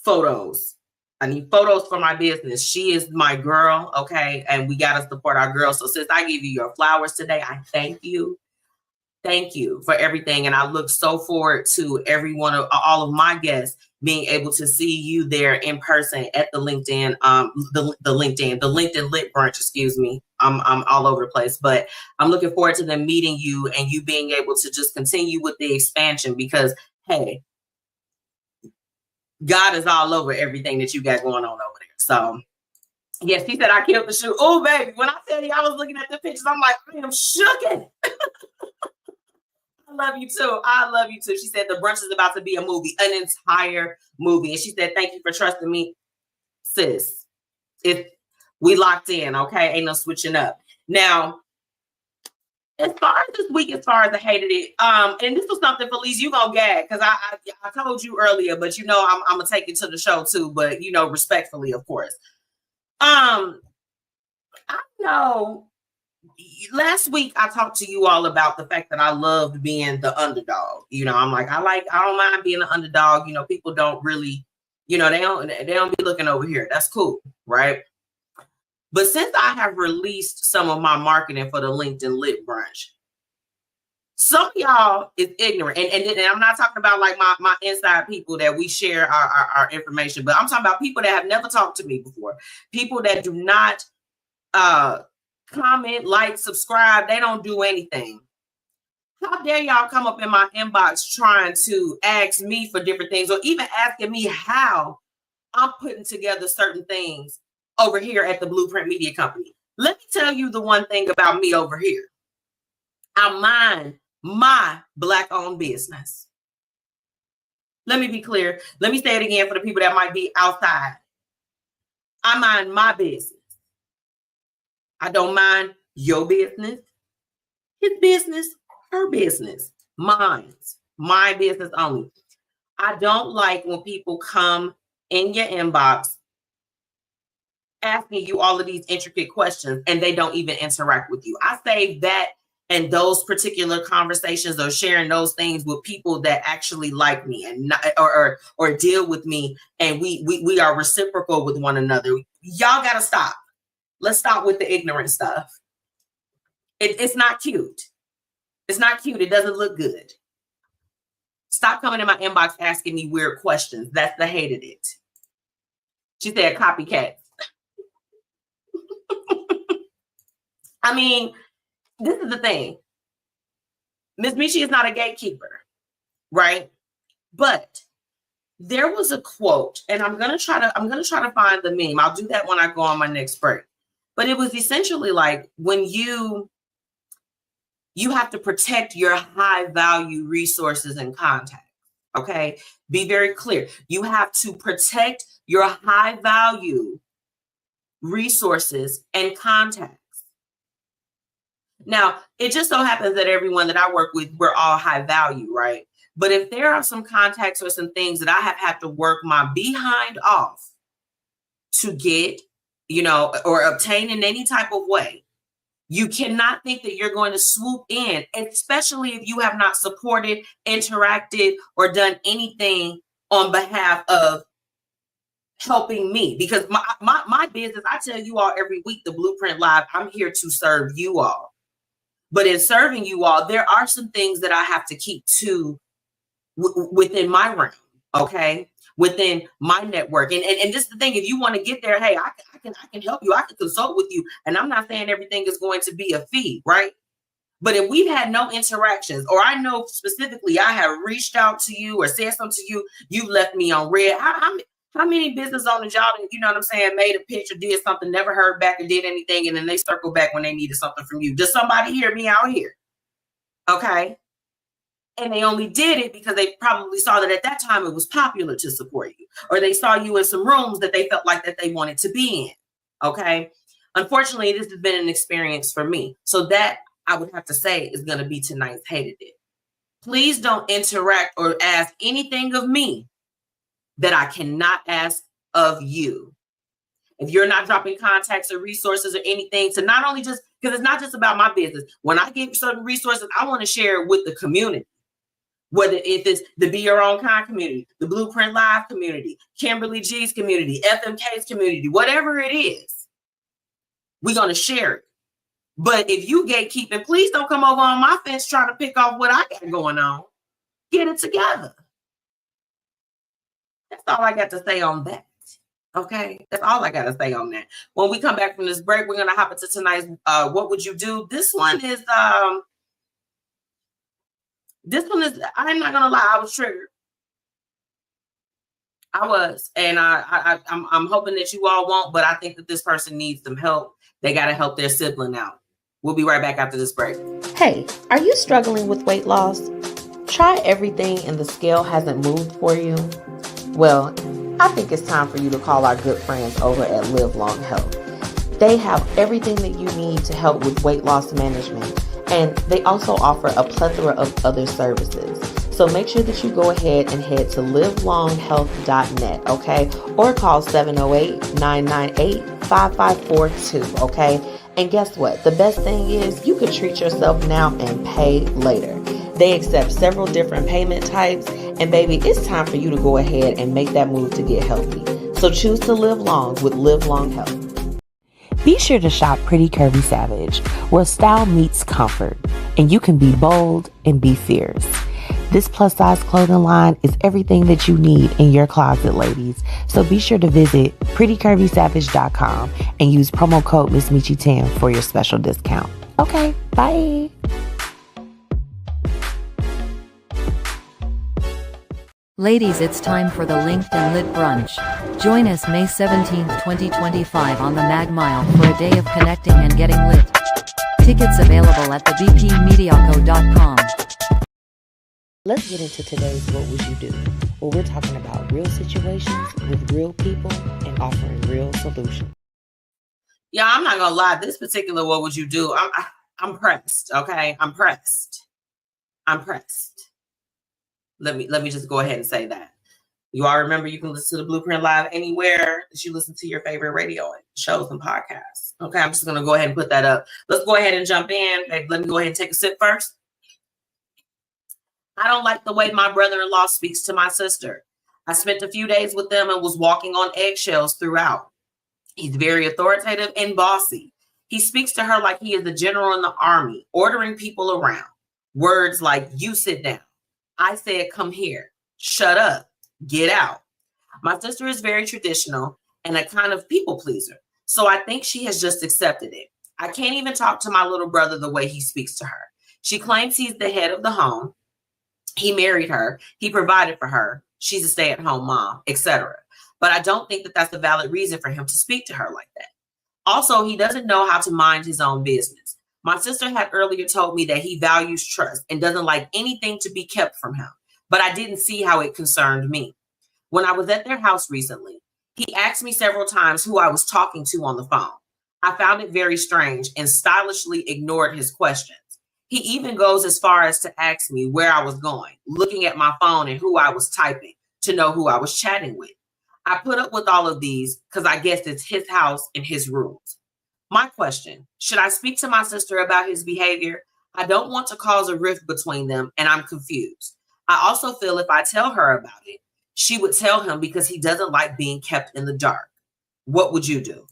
photos. I need photos for my business. She is my girl, okay? And we got to support our girls. So sis, I give you your flowers today. I thank you. Thank you for everything. And I look so forward to all of my guests being able to see you there in person at the LinkedIn, the LinkedIn Lit Brunch, excuse me. I'm all over the place, but I'm looking forward to them meeting you and you being able to just continue with the expansion, because, hey, God is all over everything that you got going on over there. So yes, he said I killed the shoot. Oh, baby, when I tell you I was looking at the pictures, I'm like, I am shooken. I love you too. I love you too. She said the brunch is about to be a movie, an entire movie. And she said, thank you for trusting me, sis. We locked in, okay? Ain't no switching up. Now, as far as this week, as far as I hated it, and this was something, Felice, you gonna gag, because I told you earlier, but I'm gonna take it to the show too, but respectfully, of course. I know. Last week I talked to you all about the fact that I loved being the underdog. I'm like, I don't mind being an underdog. People don't really, they don't be looking over here. That's cool, right? But since I have released some of my marketing for the LinkedIn Lit Brunch, some of y'all is ignorant. And I'm not talking about like my inside people that we share our information, but I'm talking about people that have never talked to me before. People that do not comment, like, subscribe. They don't do anything. How dare y'all come up in my inbox trying to ask me for different things, or even asking me how I'm putting together certain things over here at the Blueprint Media Company. Let me tell you the one thing about me over here. I mind my Black-owned business. Let me be clear. Let me say it again for the people that might be outside. I mind my business. I don't mind your business, his business, her business, mine's, my business only. I don't like when people come in your inbox asking you all of these intricate questions and they don't even interact with you. I save that and those particular conversations or sharing those things with people that actually like me and not, or deal with me, and we are reciprocal with one another. Y'all gotta stop. Let's stop with the ignorant stuff. It's not cute. It's not cute. It doesn't look good. Stop coming in my inbox asking me weird questions. That's the hate of it. She said copycat. I mean, this is the thing. MzMetchi is not a gatekeeper, right? But there was a quote, and I'm gonna try to find the meme. I'll do that when I go on my next break. But it was essentially like when you have to protect your high value resources and contacts. Okay, be very clear. You have to protect your high value resources and contacts. Now, it just so happens that everyone that I work with, we're all high value, right? But if there are some contacts or some things that I have had to work my behind off to get, or obtain in any type of way, you cannot think that you're going to swoop in, especially if you have not supported, interacted, or done anything on behalf of helping me. Because my business, I tell you all every week, the Blueprint Live, I'm here to serve you all. But in serving you all, there are some things that I have to keep to within my realm, okay? Within my network. And this is the thing, if you want to get there, hey, I can help you. I can consult with you. And I'm not saying everything is going to be a fee, right? But if we've had no interactions, or I know specifically I have reached out to you or said something to you, you left me on red. How many business owners, y'all, made a pitch or did something, never heard back or did anything, and then they circle back when they needed something from you? Does somebody hear me out here? Okay. And they only did it because they probably saw that at that time it was popular to support you, or they saw you in some rooms that they felt like that they wanted to be in. Okay. Unfortunately, this has been an experience for me. So that, I would have to say, is going to be tonight's hated it. Please don't interact or ask anything of me that I cannot ask of you. If you're not dropping contacts or resources or anything, to not only just, because it's not just about my business. When I give certain resources, I want to share it with the community. Whether if it's the Be Your Own Kind community, the Blueprint Live community, Kimberly G's community, FMK's community, whatever it is, we're going to share it. But if you gatekeeping, please don't come over on my fence trying to pick off what I got going on. Get it together. That's all I got to say on that. Okay, that's all I got to say on that. When we come back from this break, we're going to hop into tonight's What Would You Do? This one is, I'm not going to lie, I was triggered. I was, and I'm hoping that you all won't, but I think that this person needs some help. They got to help their sibling out. We'll be right back after this break. Hey, are you struggling with weight loss? Try everything and the scale hasn't moved for you? Well, I think it's time for you to call our good friends over at Live Long Health. They have everything that you need to help with weight loss management, and they also offer a plethora of other services. So make sure that you go ahead and head to livelonghealth.net, okay? Or call 708-998-5542, okay? And guess what? The best thing is you can treat yourself now and pay later. They accept several different payment types, and baby, it's time for you to go ahead and make that move to get healthy. So choose to live long with Live Long Health. Be sure to shop Pretty Curvy Savage, where style meets comfort, and you can be bold and be fierce. This plus-size clothing line is everything that you need in your closet, ladies. So be sure to visit prettycurvysavage.com and use promo code MzMetchi10 for your special discount. Okay, bye. Ladies, it's time for the Linked and Lit Brunch. Join us May 17th, 2025 on the Mag Mile for a day of connecting and getting lit. Tickets available at thebpmediaco.com. Let's get into today's What Would You Do? Where we're talking about real situations with real people and offering real solutions. Yeah, I'm not gonna lie. This particular What Would You Do? I'm pressed. Okay, I'm pressed. Let me just go ahead and say that. You all remember you can listen to the Blueprint Live anywhere that you listen to your favorite radio shows and podcasts. Okay, I'm just gonna go ahead and put that up. Let's go ahead and jump in. Let me go ahead and take a sip first. I don't like the way my brother-in-law speaks to my sister. I spent a few days with them and was walking on eggshells throughout. He's very authoritative and bossy. He speaks to her like he is a general in the army, ordering people around. Words like, you sit down. I said, come here. Shut up. Get out. My sister is very traditional and a kind of people pleaser. So I think she has just accepted it. I can't even talk to my little brother the way he speaks to her. She claims he's the head of the home. He married her. He provided for her. She's a stay-at-home mom, etc. But I don't think that that's a valid reason for him to speak to her like that. Also, he doesn't know how to mind his own business. My sister had earlier told me that he values trust and doesn't like anything to be kept from him, but I didn't see how it concerned me. When I was at their house recently, he asked me several times who I was talking to on the phone. I found it very strange and stylishly ignored his questions. He even goes as far as to ask me where I was going, looking at my phone and who I was typing to know who I was chatting with. I put up with all of these because I guess it's his house and his rules. My question, should I speak to my sister about his behavior? I don't want to cause a rift between them, and I'm confused. I also feel if I tell her about it, she would tell him because he doesn't like being kept in the dark. What would you do?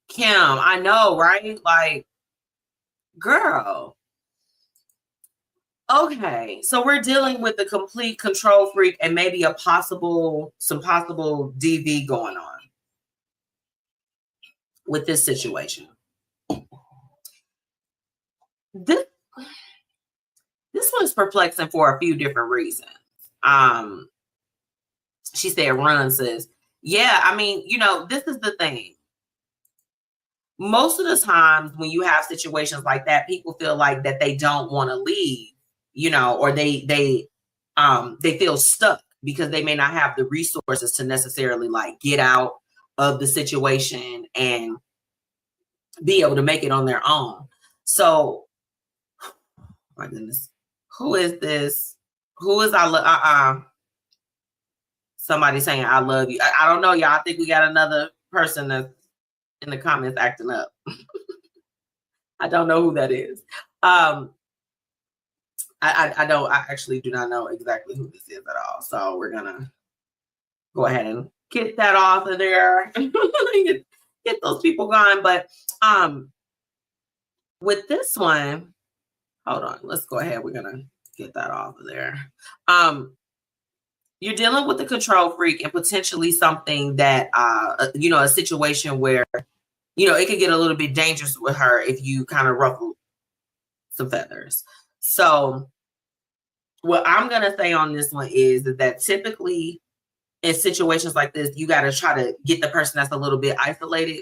Kim, I know, right? Like, girl. Okay, so we're dealing with the complete control freak and maybe some possible DV going on with this situation. This one's perplexing for a few different reasons. She said, run, sis. Yeah, I mean, this is the thing. Most of the times when you have situations like that, people feel like that they don't want to leave, or they feel stuck because they may not have the resources to necessarily like get out of the situation and be able to make it on their own. So, my goodness, who is this? Who is somebody saying I love you? I don't know, y'all. I think we got another person that's in the comments acting up. I don't know who that is. I actually do not know exactly who this is at all. So we're gonna go ahead and get that off of there. get those people gone. But with this one, hold on, let's go ahead. We're gonna get that off of there. You're dealing with the control freak and potentially something that a situation where it could get a little bit dangerous with her if you kind of ruffle some feathers. So what I'm going to say on this one is that typically in situations like this, you got to try to get the person that's a little bit isolated.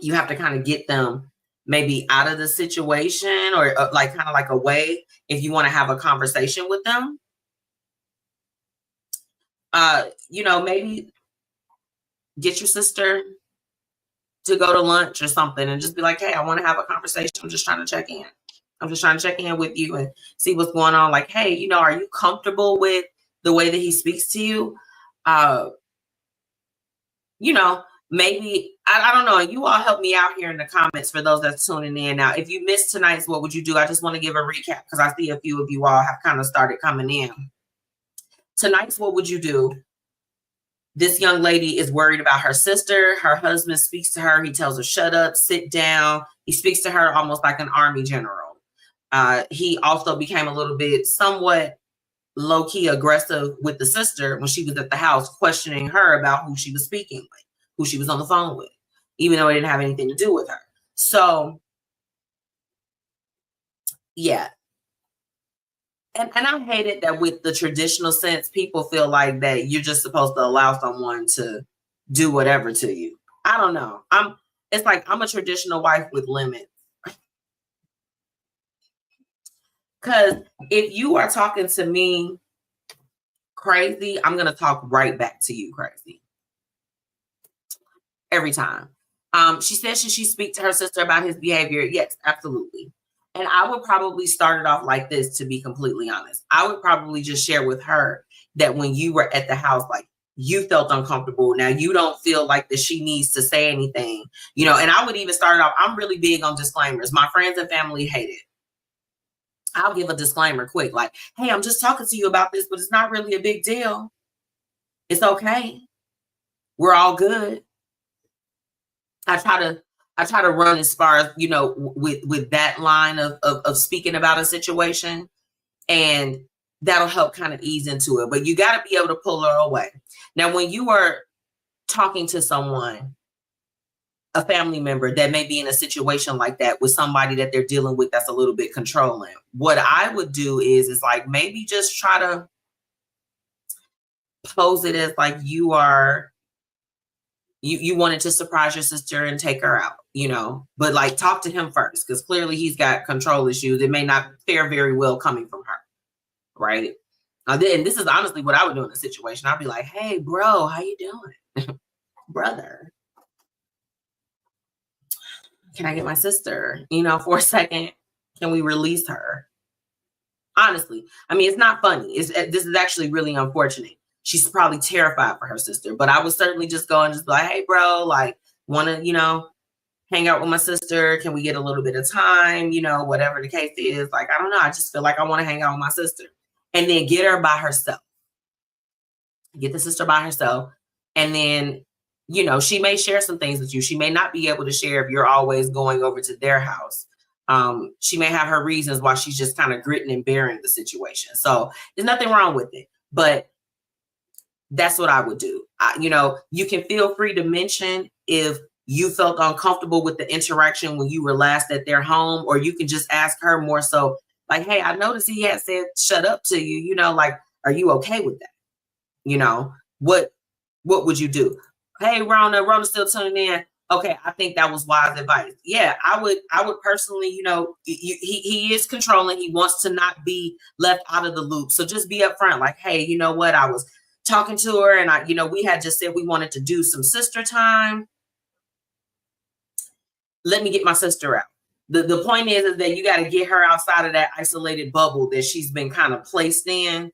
You have to kind of get them maybe out of the situation or like kind of like away if you want to have a conversation with them. Maybe get your sister to go to lunch or something and just be like, hey, I want to have a conversation. I'm just trying to check in. I'm just trying to check in with you and see what's going on. Like, hey, are you comfortable with the way that he speaks to you? Maybe, I don't know. You all help me out here in the comments for those that's tuning in. Now, if you missed tonight's What Would You Do? I just want to give a recap because I see a few of you all have kind of started coming in. Tonight's What Would You Do? This young lady is worried about her sister. Her husband speaks to her. He tells her, shut up, sit down. He speaks to her almost like an army general. He also became a little bit somewhat low-key aggressive with the sister when she was at the house, questioning her about who she was speaking with, who she was on the phone with, even though it didn't have anything to do with her. So, yeah. And I hate it that with the traditional sense, people feel like that you're just supposed to allow someone to do whatever to you. I don't know. It's like I'm a traditional wife with limits. Because if you are talking to me crazy, I'm going to talk right back to you crazy. Every time. She says, should she speak to her sister about his behavior? Yes, absolutely. And I would probably start it off like this, to be completely honest. I would probably just share with her that when you were at the house, like you felt uncomfortable. Now you don't feel like that she needs to say anything, and I would even start off, I'm really big on disclaimers. My friends and family hate it. I'll give a disclaimer quick, like, hey, I'm just talking to you about this, but it's not really a big deal. It's okay. We're all good. I try to run as far as, with that line of speaking about a situation, and that'll help kind of ease into it. But you got to be able to pull her away. Now, when you are talking to someone a family member that may be in a situation like that with somebody that they're dealing with that's a little bit controlling. What I would do is like maybe just try to pose it as like you wanted to surprise your sister and take her out, but like talk to him first, because clearly he's got control issues. It may not fare very well coming from her, right? And this is honestly what I would do in a situation. I'd be like, hey, bro, how you doing? Brother, can I get my sister, for a second? Can we release her? Honestly, I mean, it's not funny. This is actually really unfortunate. She's probably terrified for her sister, but I would certainly just go and just be like, hey, bro, like, want to, hang out with my sister? Can we get a little bit of time? Whatever the case is. Like, I don't know. I just feel like I want to hang out with my sister. And then get her by herself. Get the sister by herself. And then, she may share some things with you. She may not be able to share if you're always going over to their house. She may have her reasons why she's just kind of gritting and bearing the situation. So there's nothing wrong with it. But that's what I would do. You can feel free to mention if you felt uncomfortable with the interaction when you were last at their home, or you can just ask her more so like, hey, I noticed he had said shut up to you, like, are you okay with that? What would you do? Hey, Rona's still tuning in. Okay, I think that was wise advice. Yeah, I would personally, he is controlling. He wants to not be left out of the loop. So just be upfront, like, hey, you know what? I was talking to her and we had just said we wanted to do some sister time. Let me get my sister out. The point is that you got to get her outside of that isolated bubble that she's been kind of placed in,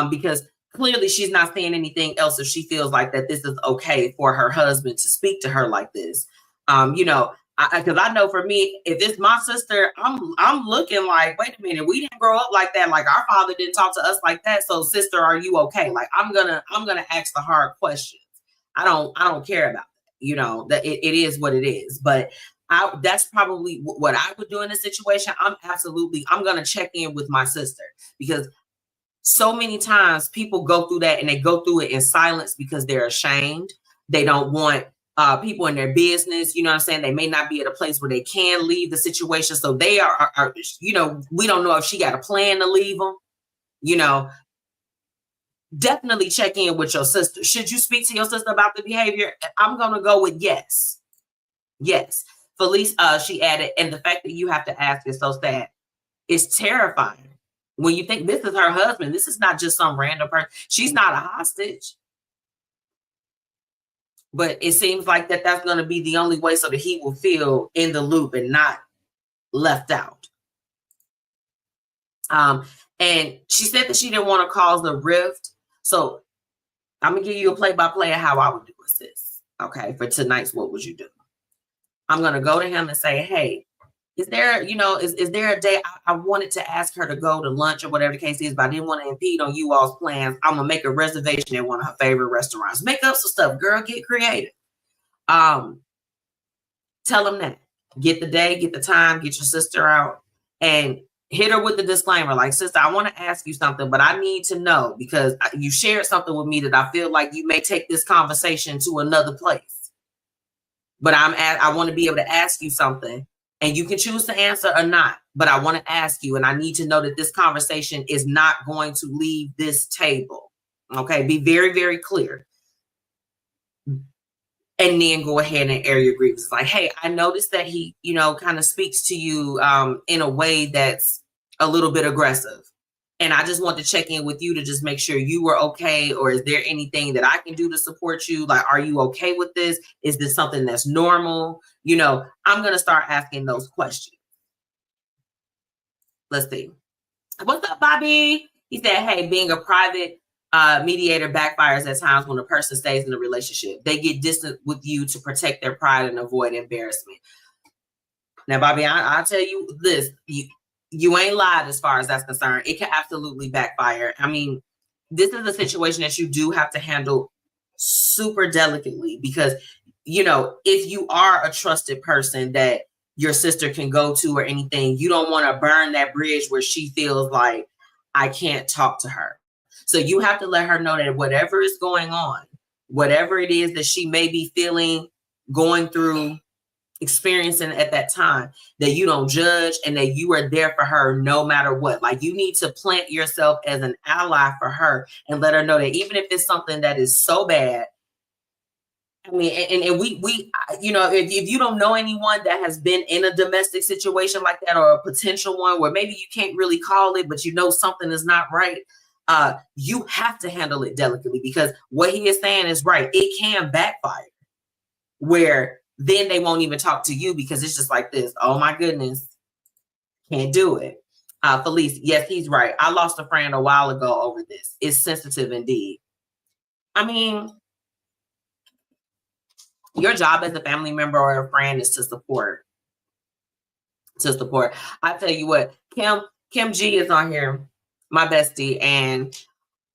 because clearly she's not saying anything else if she feels like that this is okay for her husband to speak to her like this. Because I know for me, if it's my sister, I'm looking like, wait a minute, we didn't grow up like that. Like our father didn't talk to us like that. So sister, are you okay? Like I'm gonna ask the hard questions. I don't care about that. That it is what it is. But that's probably what I would do in this situation. I'm gonna check in with my sister, because so many times people go through that and they go through it in silence because they're ashamed. They don't want people in their business, you know what I'm saying? They may not be at a place where they can leave the situation. So they are we don't know if she got a plan to leave them, definitely check in with your sister. Should you speak to your sister about the behavior? I'm going to go with yes. Yes. Felice, she added, and the fact that you have to ask is so sad. It's terrifying. When you think this is her husband, this is not just some random person. She's not a hostage. But it seems like that's going to be the only way so that he will feel in the loop and not left out. And she said that she didn't want to cause a rift. So I'm going to give you a play-by-play of how I would do this. Okay, for tonight's What Would You Do? I'm going to go to him and say, hey, is there, is there a day I wanted to ask her to go to lunch or whatever the case is, but I didn't want to impede on you all's plans. I'm going to make a reservation at one of her favorite restaurants. Make up some stuff. Girl, get creative. Tell them that. Get the day, get the time, get your sister out, and hit her with the disclaimer. Like, sister, I want to ask you something, but I need to know because you shared something with me that I feel like you may take this conversation to another place. But I want to be able to ask you something. And you can choose to answer or not, but I want to ask you, and I need to know that this conversation is not going to leave this table. Okay, be very, very clear. And then go ahead and air your grievances. Like, hey, I noticed that he, kind of speaks to you in a way that's a little bit aggressive. And I just want to check in with you to just make sure you were okay. Or is there anything that I can do to support you? Like, are you okay with this? Is this something that's normal? I'm going to start asking those questions. Let's see. What's up, Bobby? He said, hey, being a private mediator backfires at times when a person stays in a relationship. They get distant with you to protect their pride and avoid embarrassment. Now, Bobby, I'll tell you this. You ain't lied as far as that's concerned. It can absolutely backfire. I mean, this is a situation that you do have to handle super delicately because, if you are a trusted person that your sister can go to or anything, you don't want to burn that bridge where she feels like I can't talk to her. So you have to let her know that whatever is going on, whatever it is that she may be feeling, going through, experiencing at that time, that you don't judge and that you are there for her no matter what. Like, you need to plant yourself as an ally for her and let her know that even if it's something that is so bad, I mean, and we you know, if you don't know anyone that has been in a domestic situation like that, or a potential one where maybe you can't really call it, but you know something is not right, you have to handle it delicately, because what he is saying is right. It can backfire, where then they won't even talk to you because it's just like this. Oh my goodness, can't do it. Felice, yes, he's right. I lost a friend a while ago over this. It's sensitive indeed. I mean, your job as a family member or a friend is to support. I tell you what, Kim G is on here, my bestie, and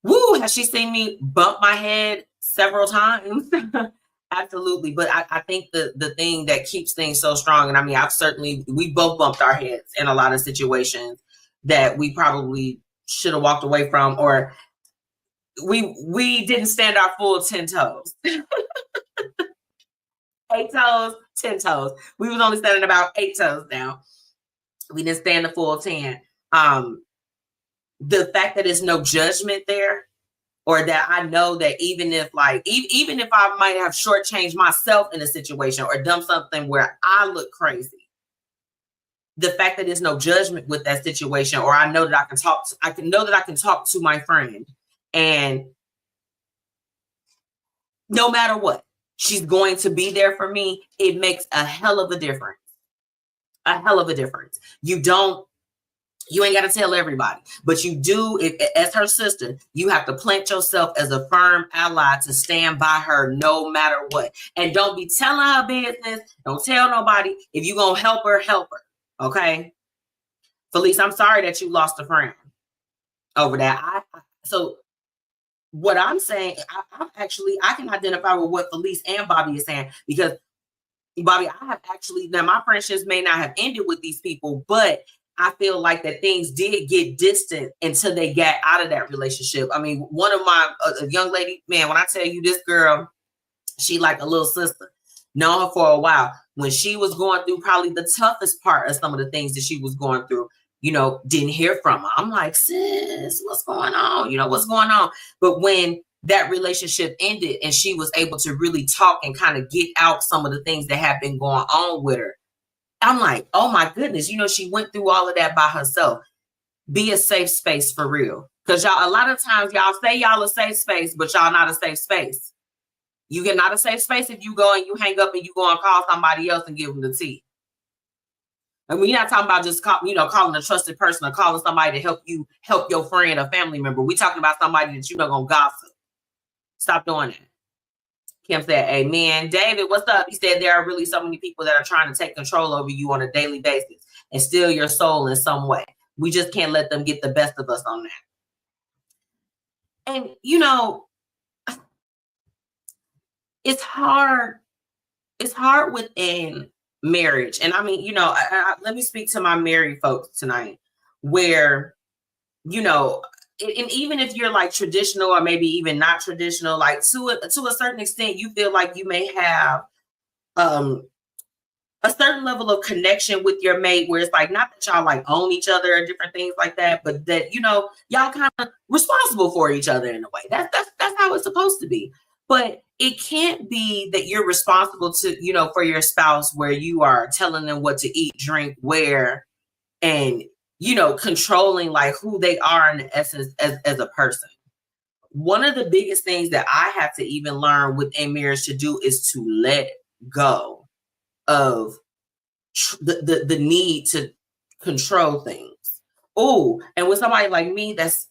woo, has she seen me bump my head several times? Absolutely. But I think the thing that keeps things so strong, and I mean, we both bumped our heads in a lot of situations that we probably should have walked away from, or we didn't stand our full 10 toes. 8 toes, 10 toes. We was only standing about 8 toes now. We didn't stand the full 10. The fact that there's no judgment there, or that I know that even if I might have shortchanged myself in a situation or done something where I look crazy, the fact that there's no judgment with that situation, or I know that I can talk to my friend, and no matter what, she's going to be there for me. It makes a hell of a difference. A hell of a difference. You ain't got to tell everybody, but you do, as her sister, you have to plant yourself as a firm ally to stand by her no matter what. And don't be telling her business. Don't tell nobody. If you're going to help her, help her. Okay? Felice, I'm sorry that you lost a friend over that. So what I'm saying, I can identify with what Felice and Bobby is saying, because Bobby, I have actually, now my friendships may not have ended with these people, but I feel like that things did get distant until they got out of that relationship. I mean, one of my a young lady, man, when I tell you, this girl, she like a little sister. Known her for a while. When she was going through probably the toughest part of some of the things that she was going through, didn't hear from her. I'm like, sis, what's going on? What's going on? But when that relationship ended and she was able to really talk and kind of get out some of the things that have been going on with her, I'm like, oh my goodness, she went through all of that by herself. Be a safe space for real. Because y'all, a lot of times y'all say y'all a safe space, but y'all not a safe space. You get not a safe space if you go and you hang up and you go and call somebody else and give them the tea. And we're not talking about just calling a trusted person or calling somebody to help your friend or family member. We're talking about somebody that you're not gonna gossip. Stop doing that. Kim said, amen. David, what's up? He said there are really so many people that are trying to take control over you on a daily basis and steal your soul in some way. We just can't let them get the best of us on that. And, it's hard. It's hard within marriage. And I mean, let me speak to my married folks tonight, where, and even if you're like traditional or maybe even not traditional, like to a certain extent, you feel like you may have a certain level of connection with your mate, where it's like, not that y'all like own each other or different things like that, but that, y'all kind of responsible for each other in a way. That's how it's supposed to be. But it can't be that you're responsible to, for your spouse, where you are telling them what to eat, drink, wear, and, controlling like who they are in essence as a person. One of the biggest things that I have to even learn within marriage to do is to let go of the need to control things. Oh, and with somebody like me, that's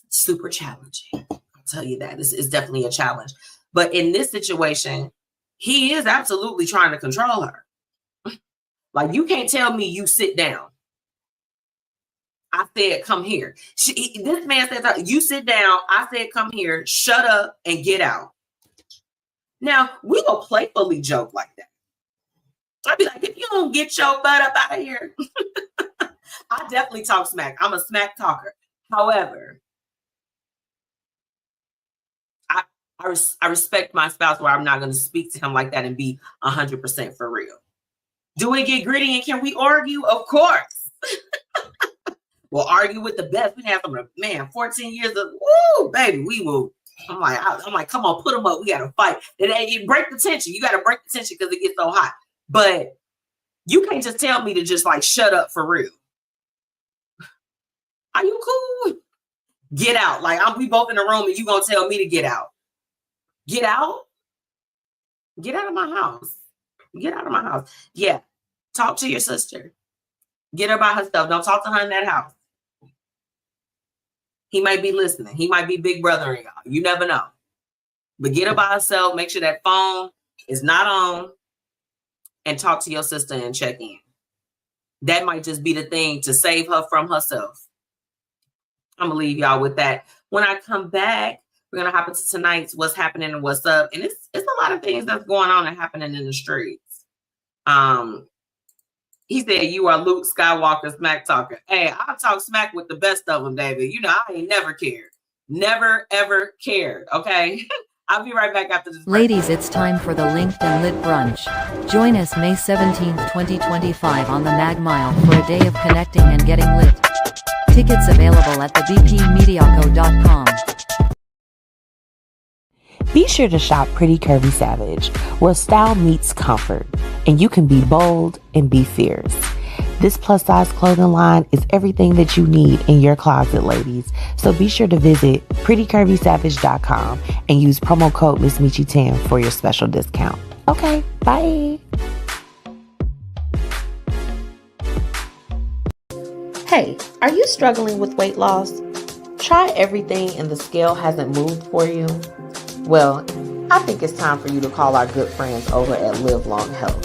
super challenging. I'll tell you that. This is definitely a challenge. But in this situation, he is absolutely trying to control her. Like, you can't tell me you sit down. I said, come here. This man said, you sit down. I said, come here, shut up, and get out. Now, we will playfully joke like that. I'd be like, if you don't get your butt up out of here. I definitely talk smack. I'm a smack talker. However, I I respect my spouse where I'm not going to speak to him like that and be 100% for real. Do we get gritty and can we argue? Of course. We'll argue with the best. We have some, man, 14 years of, woo, baby, we will. I'm like, come on, put them up. We got to fight. You break the tension. You got to break the tension because it gets so hot. But you can't just tell me to just like shut up for real. Are you cool? Get out. Like we both in the room and you gonna tell me to get out. Get out? Get out of my house. Get out of my house. Yeah. Talk to your sister. Get her by herself. Don't talk to her in that house. He might be listening. He might be big brothering y'all. You never know. But get her by herself. Make sure that phone is not on. And talk to your sister and check in. That might just be the thing to save her from herself. I'm going to leave y'all with that. When I come back, we're going to hop into tonight's What's Happening and What's Up. And it's a lot of things that's going on and happening in the streets. He said, you are Luke Skywalker smack talker. Hey, I'll talk smack with the best of them, David. You know, I ain't never cared. Never, ever cared. Okay? I'll be right back after this break. Ladies, it's time for the Linked and Lit Brunch. Join us May 17th, 2025 on the Mag Mile for a day of connecting and getting lit. Tickets available at thebpmediaco.com. Be sure to shop Pretty Curvy Savage, where style meets comfort, and you can be bold and be fierce. This plus-size clothing line is everything that you need in your closet, ladies. So be sure to visit prettycurvysavage.com and use promo code MzMetchi10 for your special discount. Okay, bye. Hey, are you struggling with weight loss? Try everything and the scale hasn't moved for you? Well, I think it's time for you to call our good friends over at Live Long Health.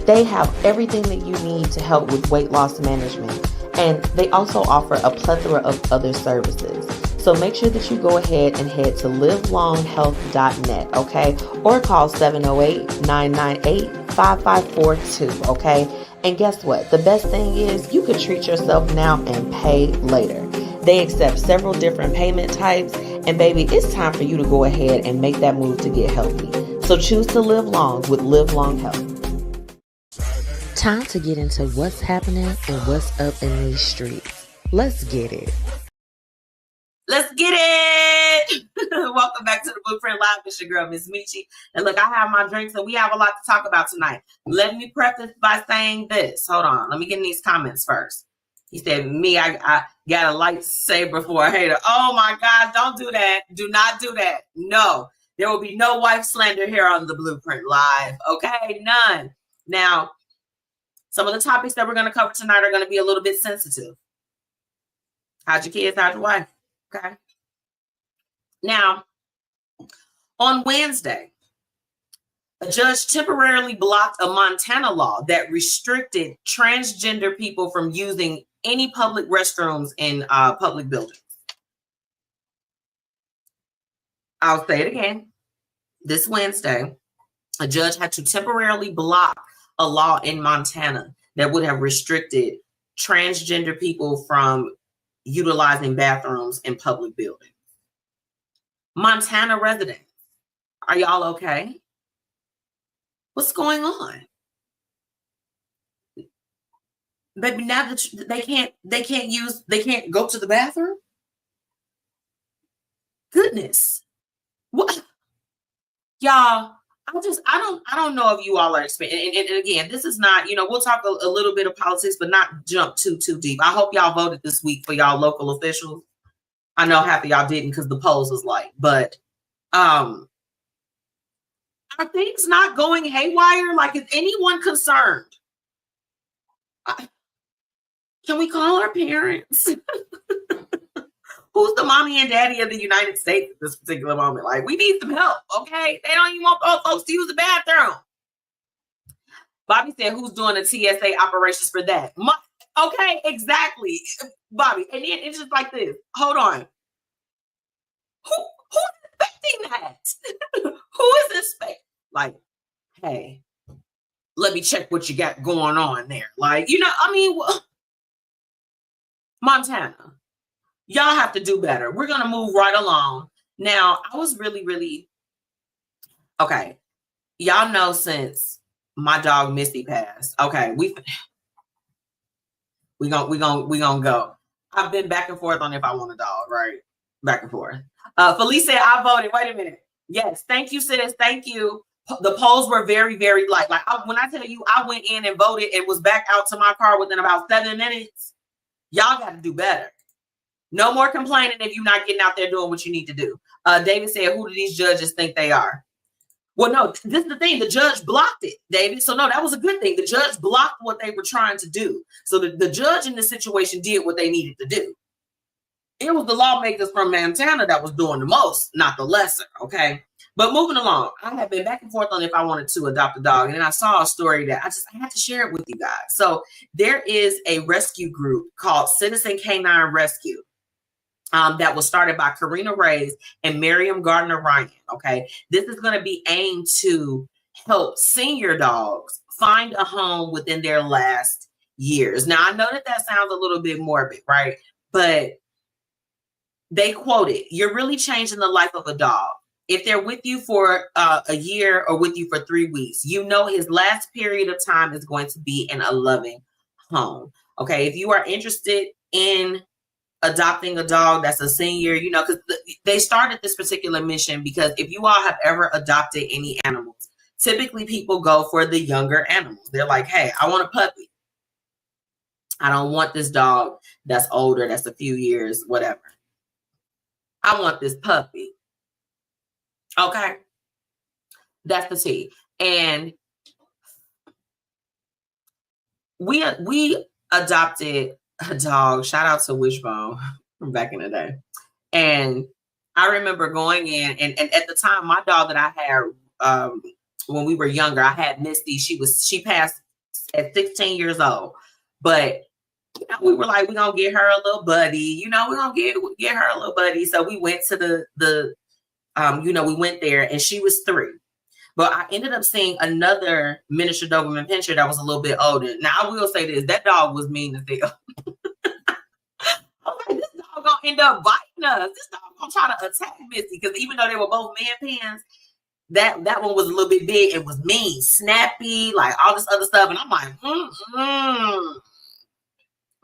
They have everything that you need to help with weight loss management, and they also offer a plethora of other services. So make sure that you go ahead and head to livelonghealth.net, okay? Or call 708-998-5542, okay? And guess what? The best thing is you can treat yourself now and pay later. They accept several different payment types, and baby, it's time for you to go ahead and make that move to get healthy. So choose to live long with Live Long Health. Time to get into what's happening and what's up in these streets. Let's get it. Let's get it. Welcome back to the Blueprint Live. It's your girl, MzMetchi. And look, I have my drinks and we have a lot to talk about tonight. Let me preface by saying this. Hold on. Let me get in these comments first. He said, I got a lightsaber for a hater. Oh my God, don't do that. Do not do that. No, there will be no wife slander here on the Blueprint Live. Okay, none. Now, some of the topics that we're going to cover tonight are going to be a little bit sensitive. How'd your kids? How'd your wife? Okay. Now, on Wednesday, a judge temporarily blocked a Montana law that restricted transgender people from using any public restrooms in public buildings. I'll say it again. This Wednesday, a judge had to temporarily block a law in Montana that would have restricted transgender people from utilizing bathrooms in public buildings. Montana residents, are y'all okay? What's going on? Baby, now that they can't go to the bathroom? Goodness. What? Y'all, I don't know if you all are experiencing, and again, this is not, we'll talk a little bit of politics, but not jump too deep. I hope y'all voted this week for y'all local officials. I know half of y'all didn't because the polls was light, but are things not going haywire? Like, is anyone concerned? Can we call our parents? Who's the mommy and daddy of the United States at this particular moment? Like, we need some help, okay? They don't even want folks to use the bathroom. Bobby said, who's doing the TSA operations for that? Okay, exactly, Bobby. And then it's just like this. Hold on. Who's expecting that? Who is expecting? Like, hey, let me check what you got going on there. Like, Montana. Y'all have to do better. We're going to move right along. Now, I was really, really Okay. Y'all know since my dog Missy passed. Okay, we gonna go. I've been back and forth on if I want a dog, right? Back and forth. Felice said I voted. Wait a minute. Yes, thank you, sis. Thank you. The polls were very, very light. Like when I tell you I went in and voted and was back out to my car within about 7 minutes. Y'all got to do better. No more complaining if you're not getting out there doing what you need to do. David said, who do these judges think they are? Well, no, this is the thing. The judge blocked it, David. So, no, that was a good thing. The judge blocked what they were trying to do. So the judge in this situation did what they needed to do. It was the lawmakers from Montana that was doing the most, not the lesser, okay? But moving along, I have been back and forth on if I wanted to adopt a dog. And then I saw a story that I had to share it with you guys. So there is a rescue group called Citizen Canine Rescue. That was started by Karina Reyes and Miriam Gardner Ryan. Okay, this is going to be aimed to help senior dogs find a home within their last years. Now, I know that sounds a little bit morbid, right? But they quoted, "You're really changing the life of a dog. If they're with you for a year or with you for 3 weeks, you know his last period of time is going to be in a loving home." Okay, if you are interested in adopting a dog that's a senior, you know, because they started this particular mission because if you all have ever adopted any animals, typically people go for the younger animals. They're like, hey, I want a puppy. I don't want this dog that's older, that's a few years, whatever. I want this puppy. Okay. That's the T. And we adopted a dog. Shout out to Wishbone from back in the day. And I remember going in, and at the time, my dog that I had when we were younger, I had Misty. She passed at 16 years old. But you know, we were like, we're gonna get her a little buddy. You know, we're gonna get her a little buddy. So we went to we went there, and she was 3. But I ended up seeing another miniature Doberman Pinscher that was a little bit older. Now, I will say this, that dog was mean as hell. I'm like, this dog gonna end up biting us. This dog gonna try to attack Missy, because even though they were both man pins, that one was a little bit big. It was mean, snappy, like all this other stuff. And I'm like,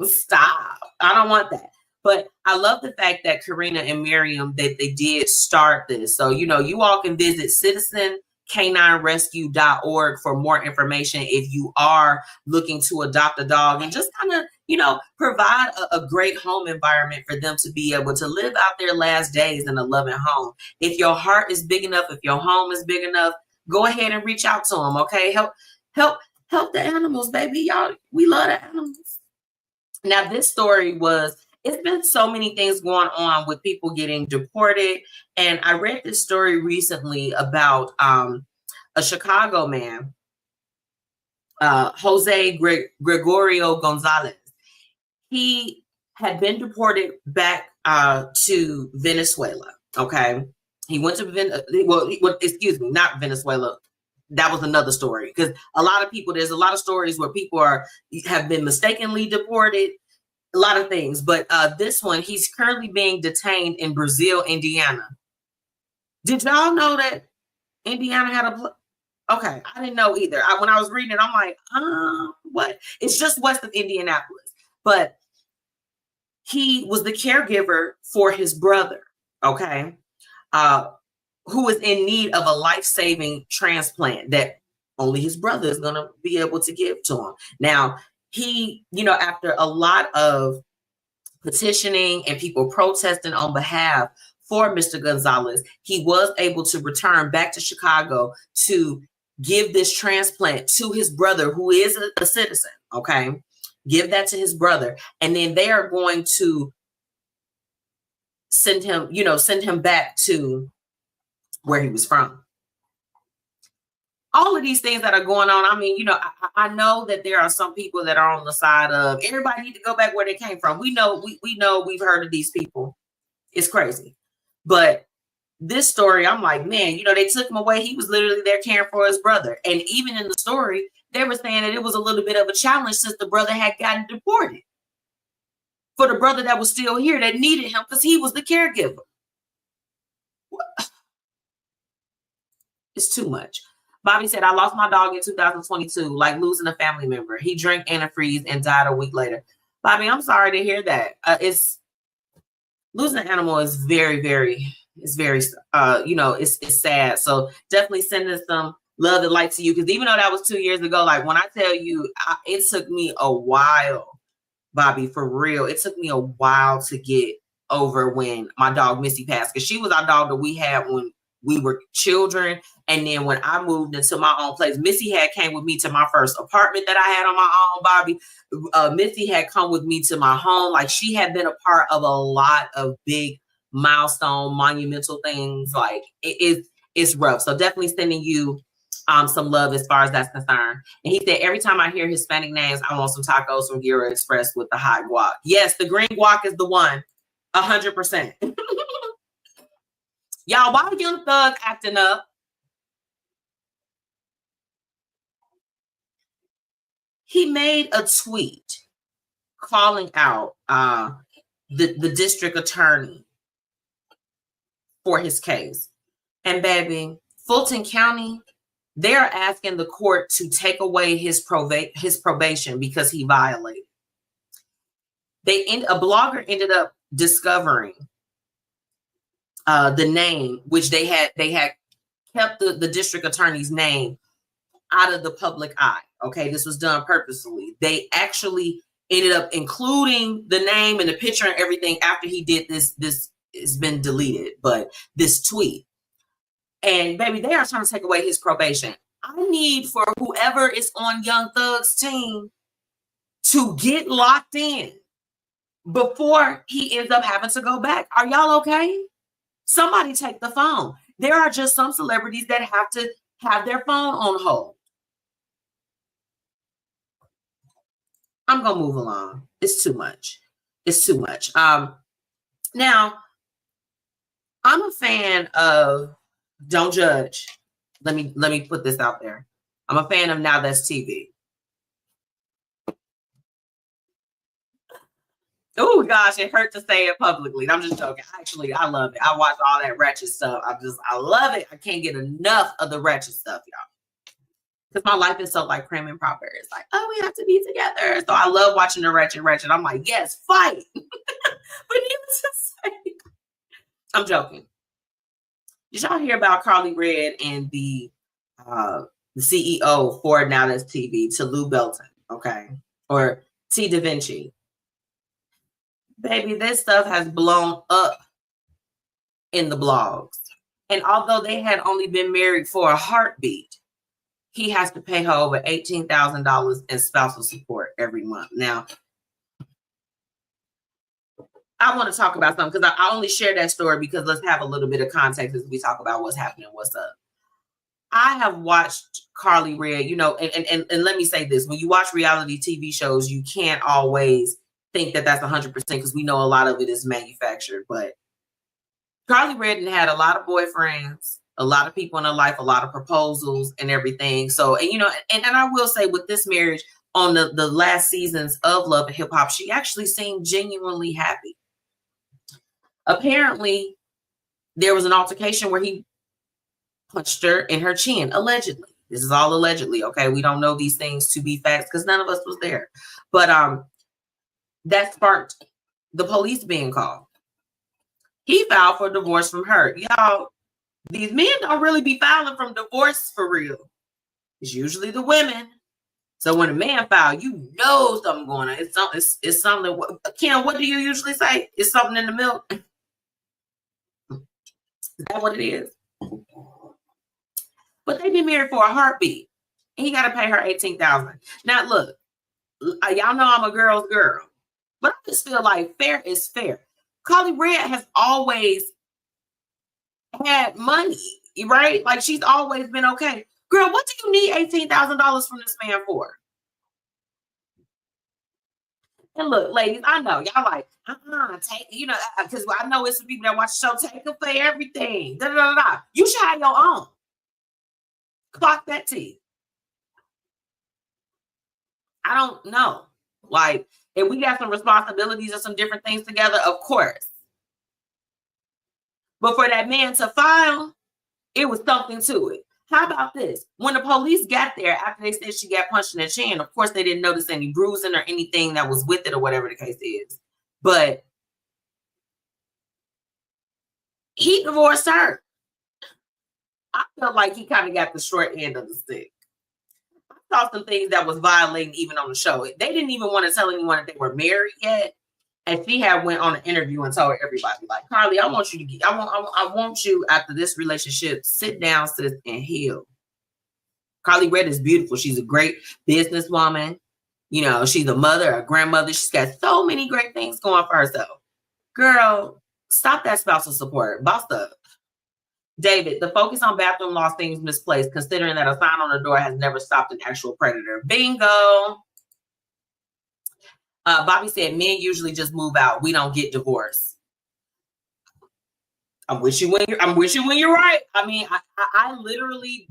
stop. I don't want that. But I love the fact that Karina and Miriam, that they did start this. So, you know, you all can visit citizenk9rescue.org for more information if you are looking to adopt a dog and just kind of, you know, provide a great home environment for them to be able to live out their last days in a loving home. If your heart is big enough, if your home is big enough, go ahead and reach out to them, okay? Help the animals, baby. Y'all, we love the animals. Now, this story it's been so many things going on with people getting deported. And I read this story recently about a Chicago man, Jose Gregorio Gonzalez. He had been deported back to Venezuela. Okay. He went to not Venezuela. That was another story, because there's a lot of stories where people have been mistakenly deported. A lot of things, but this one, he's currently being detained in Brazil, Indiana. Did y'all know that Indiana had okay, I didn't know either. When I was reading it, I'm like, what? It's just west of Indianapolis. But he was the caregiver for his brother, okay, who was in need of a life-saving transplant that only his brother is going to be able to give to him. Now, he, you know, after a lot of petitioning and people protesting on behalf for Mr. Gonzalez, he was able to return back to Chicago to give this transplant to his brother, who is a citizen, okay? Give that to his brother. And then they are going to send him back to where he was from. All of these things that are going on, I mean, you know, I know that there are some people that are on the side of everybody need to go back where they came from. We know we've heard of these people. It's crazy. But this story, I'm like, man, you know, they took him away. He was literally there caring for his brother. And even in the story, they were saying that it was a little bit of a challenge since the brother had gotten deported. For the brother that was still here that needed him because he was the caregiver. It's too much. Bobby said, I lost my dog in 2022, like losing a family member. He drank antifreeze and died a week later. Bobby, I'm sorry to hear that. It's losing an animal is very, very, it's very, it's sad. So definitely send us some love and light to you. Because even though that was 2 years ago, like when I tell you, it took me a while, Bobby, for real. It took me a while to get over when my dog Missy passed, because she was our dog that we had when we were children. And then when I moved into my own place, Missy had came with me to my first apartment that I had on my own, Bobby. Missy had come with me to my home. Like, she had been a part of a lot of big milestone, monumental things. Like, it's rough. So definitely sending you some love as far as that's concerned. And he said, every time I hear Hispanic names, I want some tacos from Gira Express with the hot guac. Yes, the green guac is the one, 100%. Y'all, why Young Thug acting up? He made a tweet calling out the district attorney for his case. And baby, Fulton County, they're asking the court to take away his probation because he violated. A blogger ended up discovering the name, which they had kept the district attorney's name out of the public eye. Okay, this was done purposely. They actually ended up including the name and the picture and everything after he did this. This has been deleted, but this tweet. And baby, they are trying to take away his probation. I need for whoever is on Young Thug's team to get locked in before he ends up having to go back. Are y'all okay? Somebody take the phone. There are just some celebrities that have to have their phone on hold. I'm going to move along. It's too much. It's too much. Now, I'm a fan of Don't Judge. Let me put this out there. I'm a fan of Now That's TV. Oh gosh, it hurt to say it publicly. I'm just joking. Actually, I love it. I watch all that ratchet stuff. I love it. I can't get enough of the ratchet stuff, y'all. Because my life is so like prim and proper. It's like, oh, we have to be together. So I love watching the ratchet. I'm like, yes, fight. But needless to say, I'm joking. Did y'all hear about Carly Red and the CEO for Now That's TV, to Lou Belton, okay? Or T. Da Vinci. Baby, this stuff has blown up in the blogs. And although they had only been married for a heartbeat, he has to pay her over $18,000 in spousal support every month. Now, I want to talk about something because I only share that story because let's have a little bit of context as we talk about what's happening, what's up. I have watched Carly Red, and let me say this. When you watch reality TV shows, you can't always think that that's 100% because we know a lot of it is manufactured. But Carly Red had a lot of boyfriends, a lot of people in her life, a lot of proposals and everything. So, and I will say with this marriage on the last seasons of Love and Hip Hop, she actually seemed genuinely happy. Apparently, there was an altercation where he punched her in her chin, allegedly. This is all allegedly, okay? We don't know these things to be facts because none of us was there. But that sparked the police being called. He filed for divorce from her. Y'all, these men don't really be filing from divorce for real. It's usually the women. So when a man files, you know something going on. It's something. Kim, what do you usually say? It's something in the milk. Is that what it is? But they've been married for a heartbeat. And he got to pay her $18,000. Now, look, y'all know I'm a girl's girl. But I just feel like fair is fair. Carly Red has always had money, right? Like, she's always been okay. Girl, what do you need $18,000 from this man for? And look, ladies, I know y'all like, take, because I know it's some people that watch the show, take her for everything. Da, da, da, da. You should have your own. Clock that tea. I don't know. Like, if we got some responsibilities or some different things together, of course. But for that man to file, it was something to it. How about this? When the police got there after they said she got punched in the chin, of course they didn't notice any bruising or anything that was with it or whatever the case is. But he divorced her. I felt like he kind of got the short end of the stick. I saw some things that was violating even on the show. They didn't even want to tell anyone that they were married yet. And she had went on an interview and told everybody, like, Carly, I want you to get, I want you after this relationship, sit down, sis, and heal. Carly Red is beautiful. She's a great businesswoman. You know, she's a mother, a grandmother. She's got so many great things going for herself. Girl, stop that spousal support. Boss up. David, the focus on bathroom law seems misplaced, considering that a sign on the door has never stopped an actual predator. Bingo. Bobby said, men usually just move out. We don't get divorced. I'm with you when you're right. I mean, I literally,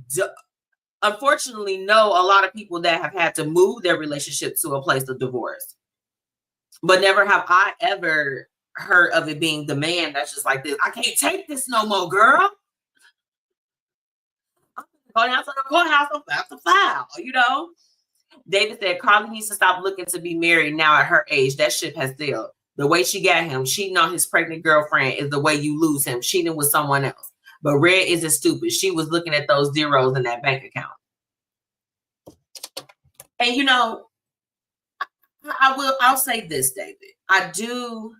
unfortunately, know a lot of people that have had to move their relationship to a place of divorce. But never have I ever heard of it being the man that's just like this. I can't take this no more, girl. I'm going down to the courthouse to file, you know? David said, Carly needs to stop looking to be married now at her age. That ship has sailed. The way she got him, cheating on his pregnant girlfriend, is the way you lose him, cheating with someone else. But Red isn't stupid. She was looking at those zeros in that bank account. And, you know, I'll say this, David. I do,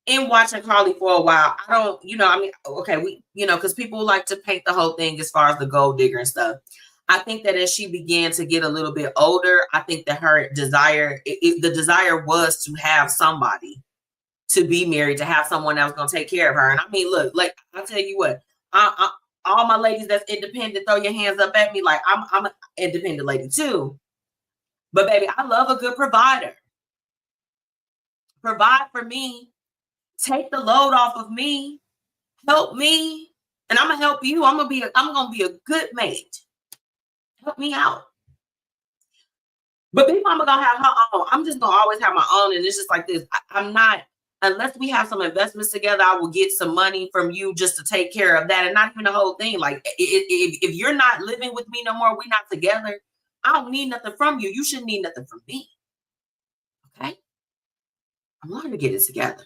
in watching Carly for a while, I don't, you know, I mean, okay, we, you know, because people like to paint the whole thing as far as the gold digger and stuff. I think that as she began to get a little bit older, I think that her desire, the desire was to have somebody, to be married, to have someone that was going to take care of her. And I mean, look, like, I'll tell you what, all my ladies that's independent, throw your hands up at me. Like, I'm an independent lady too. But baby, I love a good provider. Provide for me. Take the load off of me. Help me. And I'm going to help you. I'm going to be a good mate. Help me out. But Big Mama gonna have her own. I'm just gonna always have my own, and it's just like this. I'm not, unless we have some investments together, I will get some money from you just to take care of that, and not even the whole thing. Like, if you're not living with me no more, we're not together, I don't need nothing from you. You shouldn't need nothing from me. Okay? I'm learning to get it together.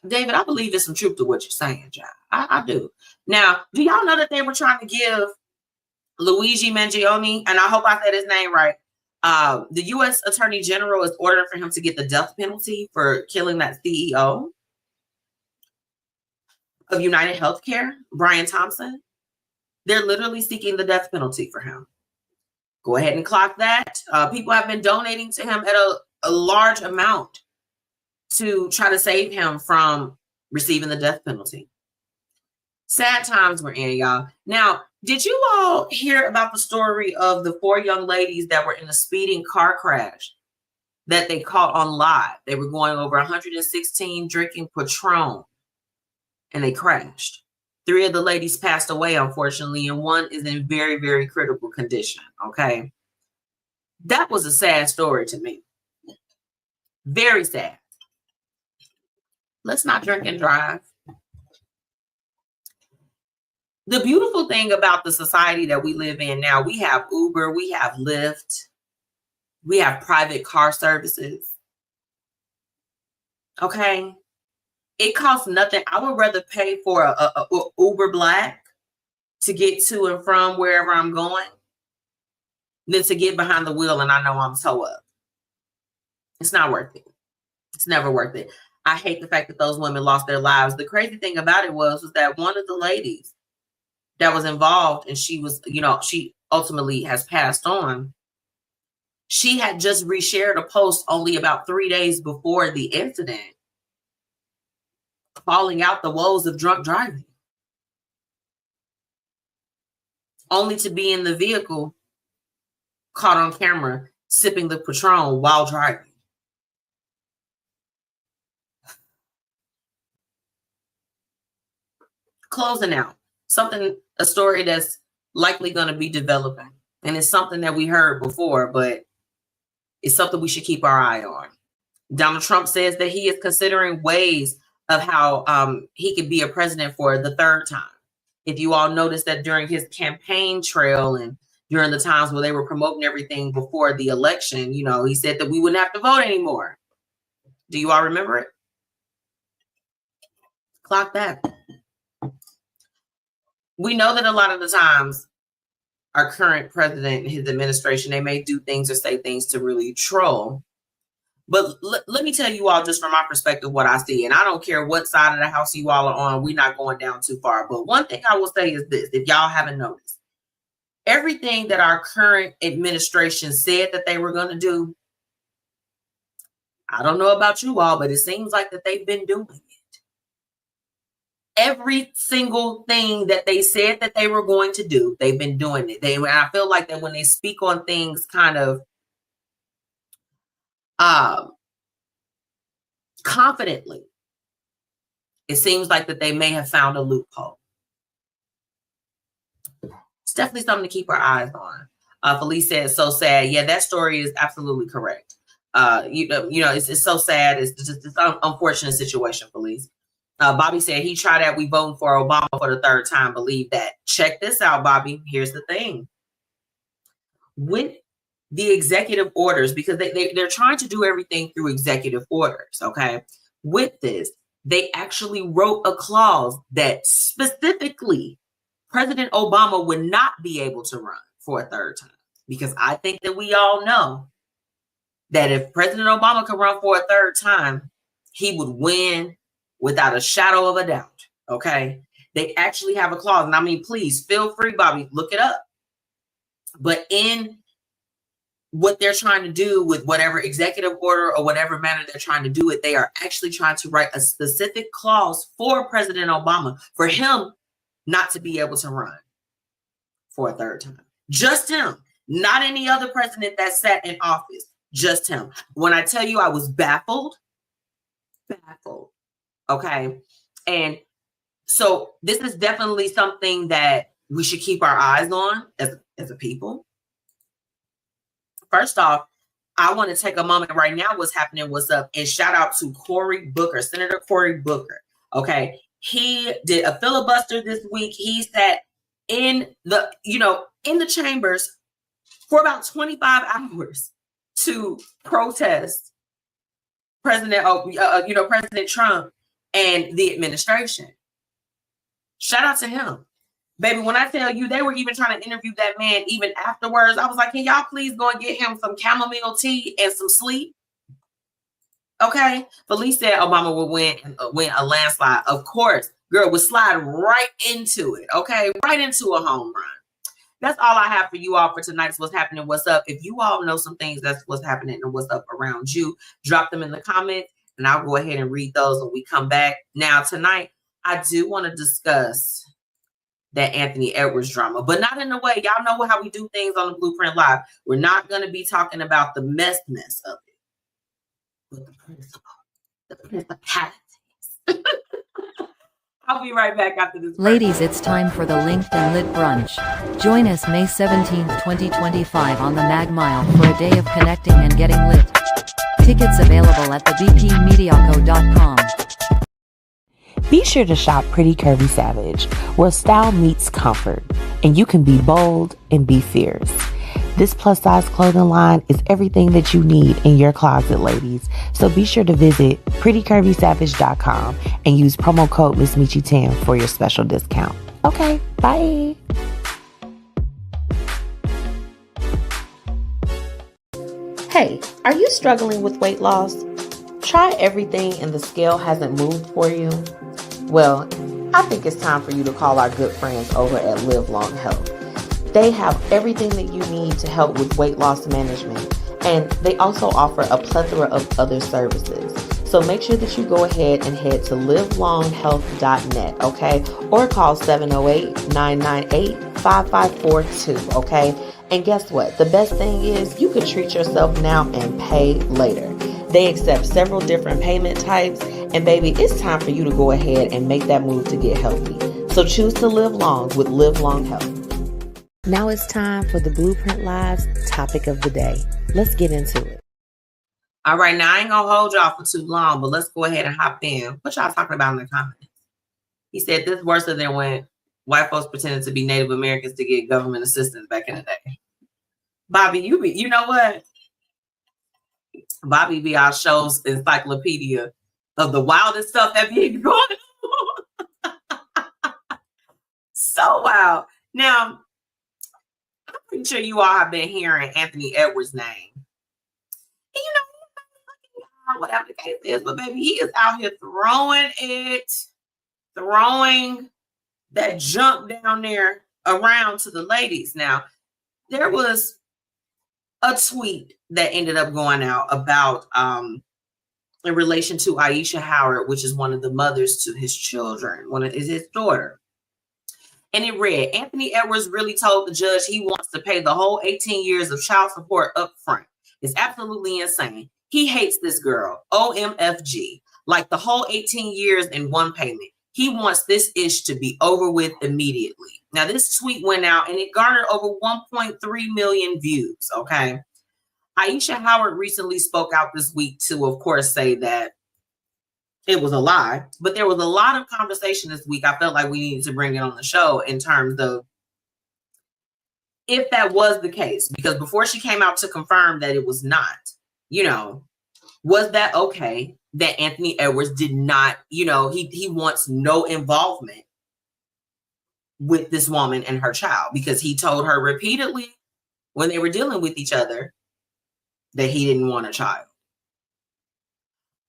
David, I believe there's some truth to what you're saying, John. I do. Now, do y'all know that they were trying to give Luigi Mangione, and I hope I said his name right, the U.S. Attorney General is ordering for him to get the death penalty for killing that CEO of United Healthcare, Brian Thompson. They're literally seeking the death penalty for him. Go ahead and clock that. People have been donating to him at a large amount to try to save him from receiving the death penalty. Sad times we're in, y'all. Now, did you all hear about the story of the 4 young ladies that were in a speeding car crash that they caught on live? They were going over 116 drinking Patron, and they crashed. 3 of the ladies passed away, unfortunately, and 1 is in very, very critical condition, okay? That was a sad story to me. Very sad. Let's not drink and drive. The beautiful thing about the society that we live in now, we have Uber, we have Lyft, we have private car services. Okay? It costs nothing. I would rather pay for a Uber Black to get to and from wherever I'm going than to get behind the wheel and I know I'm so up. It's not worth it. It's never worth it. I hate the fact that those women lost their lives. The crazy thing about it was that one of the ladies that was involved, and she was, you know, she ultimately has passed on. She had just reshared a post only about 3 days before the incident, calling out the woes of drunk driving, only to be in the vehicle caught on camera sipping the Patron while driving. Closing out, a story that's likely going to be developing. And it's something that we heard before, but it's something we should keep our eye on. Donald Trump says that he is considering ways of how he could be a president for the third time. If you all noticed that during his campaign trail and during the times where they were promoting everything before the election, you know, he said that we wouldn't have to vote anymore. Do you all remember it? Clock that. We know that a lot of the times our current president and his administration, they may do things or say things to really troll. But let me tell you all, just from my perspective, what I see. And I don't care what side of the house you all are on. We're not going down too far. But one thing I will say is this, if y'all haven't noticed, everything that our current administration said that they were going to do, I don't know about you all, but it seems like that they've been doing it. Every single thing that they said that they were going to do, they've been doing it. I feel like that when they speak on things kind of confidently, it seems like that they may have found a loophole. It's definitely something to keep our eyes on. Felice said, so sad. Yeah, that story is absolutely correct. You know, it's so sad. It's an unfortunate situation, Felice. Bobby said he tried that. We voting for Obama for the third time. Believe that. Check this out, Bobby. Here's the thing. With the executive orders, because they're trying to do everything through executive orders, okay? With this, they actually wrote a clause that specifically President Obama would not be able to run for a third time. Because I think that we all know that if President Obama could run for a third time, he would win without a shadow of a doubt, okay? They actually have a clause, and I mean, please, feel free, Bobby, look it up. But in what they're trying to do with whatever executive order or whatever manner they're trying to do it, they are actually trying to write a specific clause for President Obama, for him not to be able to run for a third time. Just him, not any other president that sat in office, just him. When I tell you I was baffled, okay? And so this is definitely something that we should keep our eyes on as a people. First off, I want to take a moment right now, what's happening, what's up, and shout out to Cory Booker, Senator Cory Booker. Okay. He did a filibuster this week. He sat in the chambers for about 25 hours to protest President Trump and the administration. Shout out to him. Baby, when I tell you, they were even trying to interview that man even afterwards. I was like, can y'all please go and get him some chamomile tea and some sleep? Okay. Felice said Obama would win a landslide. Of course, girl, would slide right into it. Okay. Right into a home run. That's all I have for you all for tonight's What's Happening, What's Up. If you all know some things that's what's happening and what's up around you, drop them in the comments and I'll go ahead and read those when we come back. Now, tonight, I do want to discuss that Anthony Edwards drama, but not in the way, y'all know how we do things on the Blueprint Live. We're not going to be talking about the mess of it, but the principalities. I'll be right back after this break. Ladies, it's time for the Linked and Lit Brunch. Join us May 17th, 2025 on the Mag Mile for a day of connecting and getting lit. Tickets available at thebpmediaco.com. Be sure to shop Pretty Curvy Savage, where style meets comfort, and you can be bold and be fierce. This plus-size clothing line is everything that you need in your closet, ladies. So be sure to visit prettycurvysavage.com and use promo code MzMetchi10 for your special discount. Okay, bye. Hey, are you struggling with weight loss? Try everything and the scale hasn't moved for you? Well, I think it's time for you to call our good friends over at Live Long Health. They have everything that you need to help with weight loss management, and they also offer a plethora of other services. So make sure that you go ahead and head to livelonghealth.net, okay? Or call 708-998-5542, okay? And guess what? The best thing is you can treat yourself now and pay later. They accept several different payment types, and baby, it's time for you to go ahead and make that move to get healthy. So choose to live long with Live Long Health. Now it's time for the Blueprint Live's topic of the day. Let's get into it. All right, now I ain't gonna hold y'all for too long, but let's go ahead and hop in. What y'all talking about in the comments? He said this worse than when white folks pretended to be Native Americans to get government assistance back in the day. Bobby, you know what? Bobby be our show's encyclopedia of the wildest stuff that be going on. So wild. Now, I'm pretty sure you all have been hearing Anthony Edwards' name. And you know, whatever the case is, but baby, he is out here throwing that junk down there around to the ladies. Now, there was a tweet that ended up going out about in relation to Aisha Howard, which is one of the mothers to his children, is his daughter. And it read, Anthony Edwards really told the judge he wants to pay the whole 18 years of child support up front. It's absolutely insane. He hates this girl, OMFG, like the whole 18 years in one payment. He wants this ish to be over with immediately. Now, this tweet went out and it garnered over 1.3 million views, okay? Aisha Howard recently spoke out this week to, of course, say that it was a lie, but there was a lot of conversation this week. I felt like we needed to bring it on the show in terms of if that was the case, because before she came out to confirm that it was not, you know, was that okay that Anthony Edwards did not, you know, he wants no involvement with this woman and her child, because he told her repeatedly when they were dealing with each other that he didn't want a child.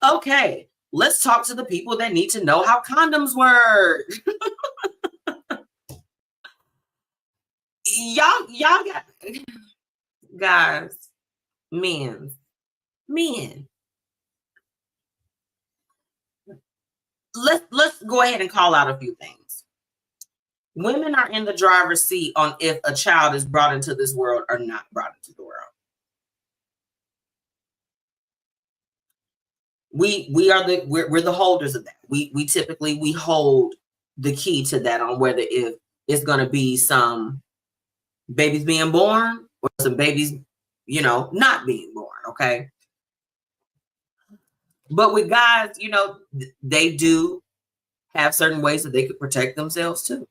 Okay, let's talk to the people that need to know how condoms work. y'all got, guys, men. Let's go ahead and call out a few things. Women are in the driver's seat on if a child is brought into this world or not brought into the world. We're the holders of that. We typically hold the key to that on whether if it's going to be some babies being born or some babies, you know, not being born. Okay. But with guys, you know, they do have certain ways that they could protect themselves too.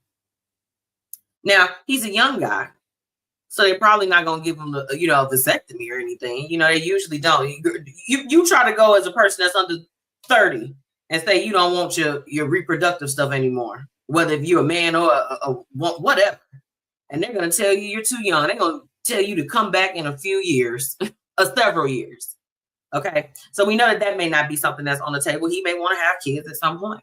Now, he's a young guy, so they're probably not going to give him, a vasectomy or anything. You know, they usually don't. You try to go as a person that's under 30 and say you don't want your reproductive stuff anymore, whether if you're a man or a whatever. And they're going to tell you you're too young. They're going to tell you to come back in a few years, several years. Okay, so we know that may not be something that's on the table. He may want to have kids at some point.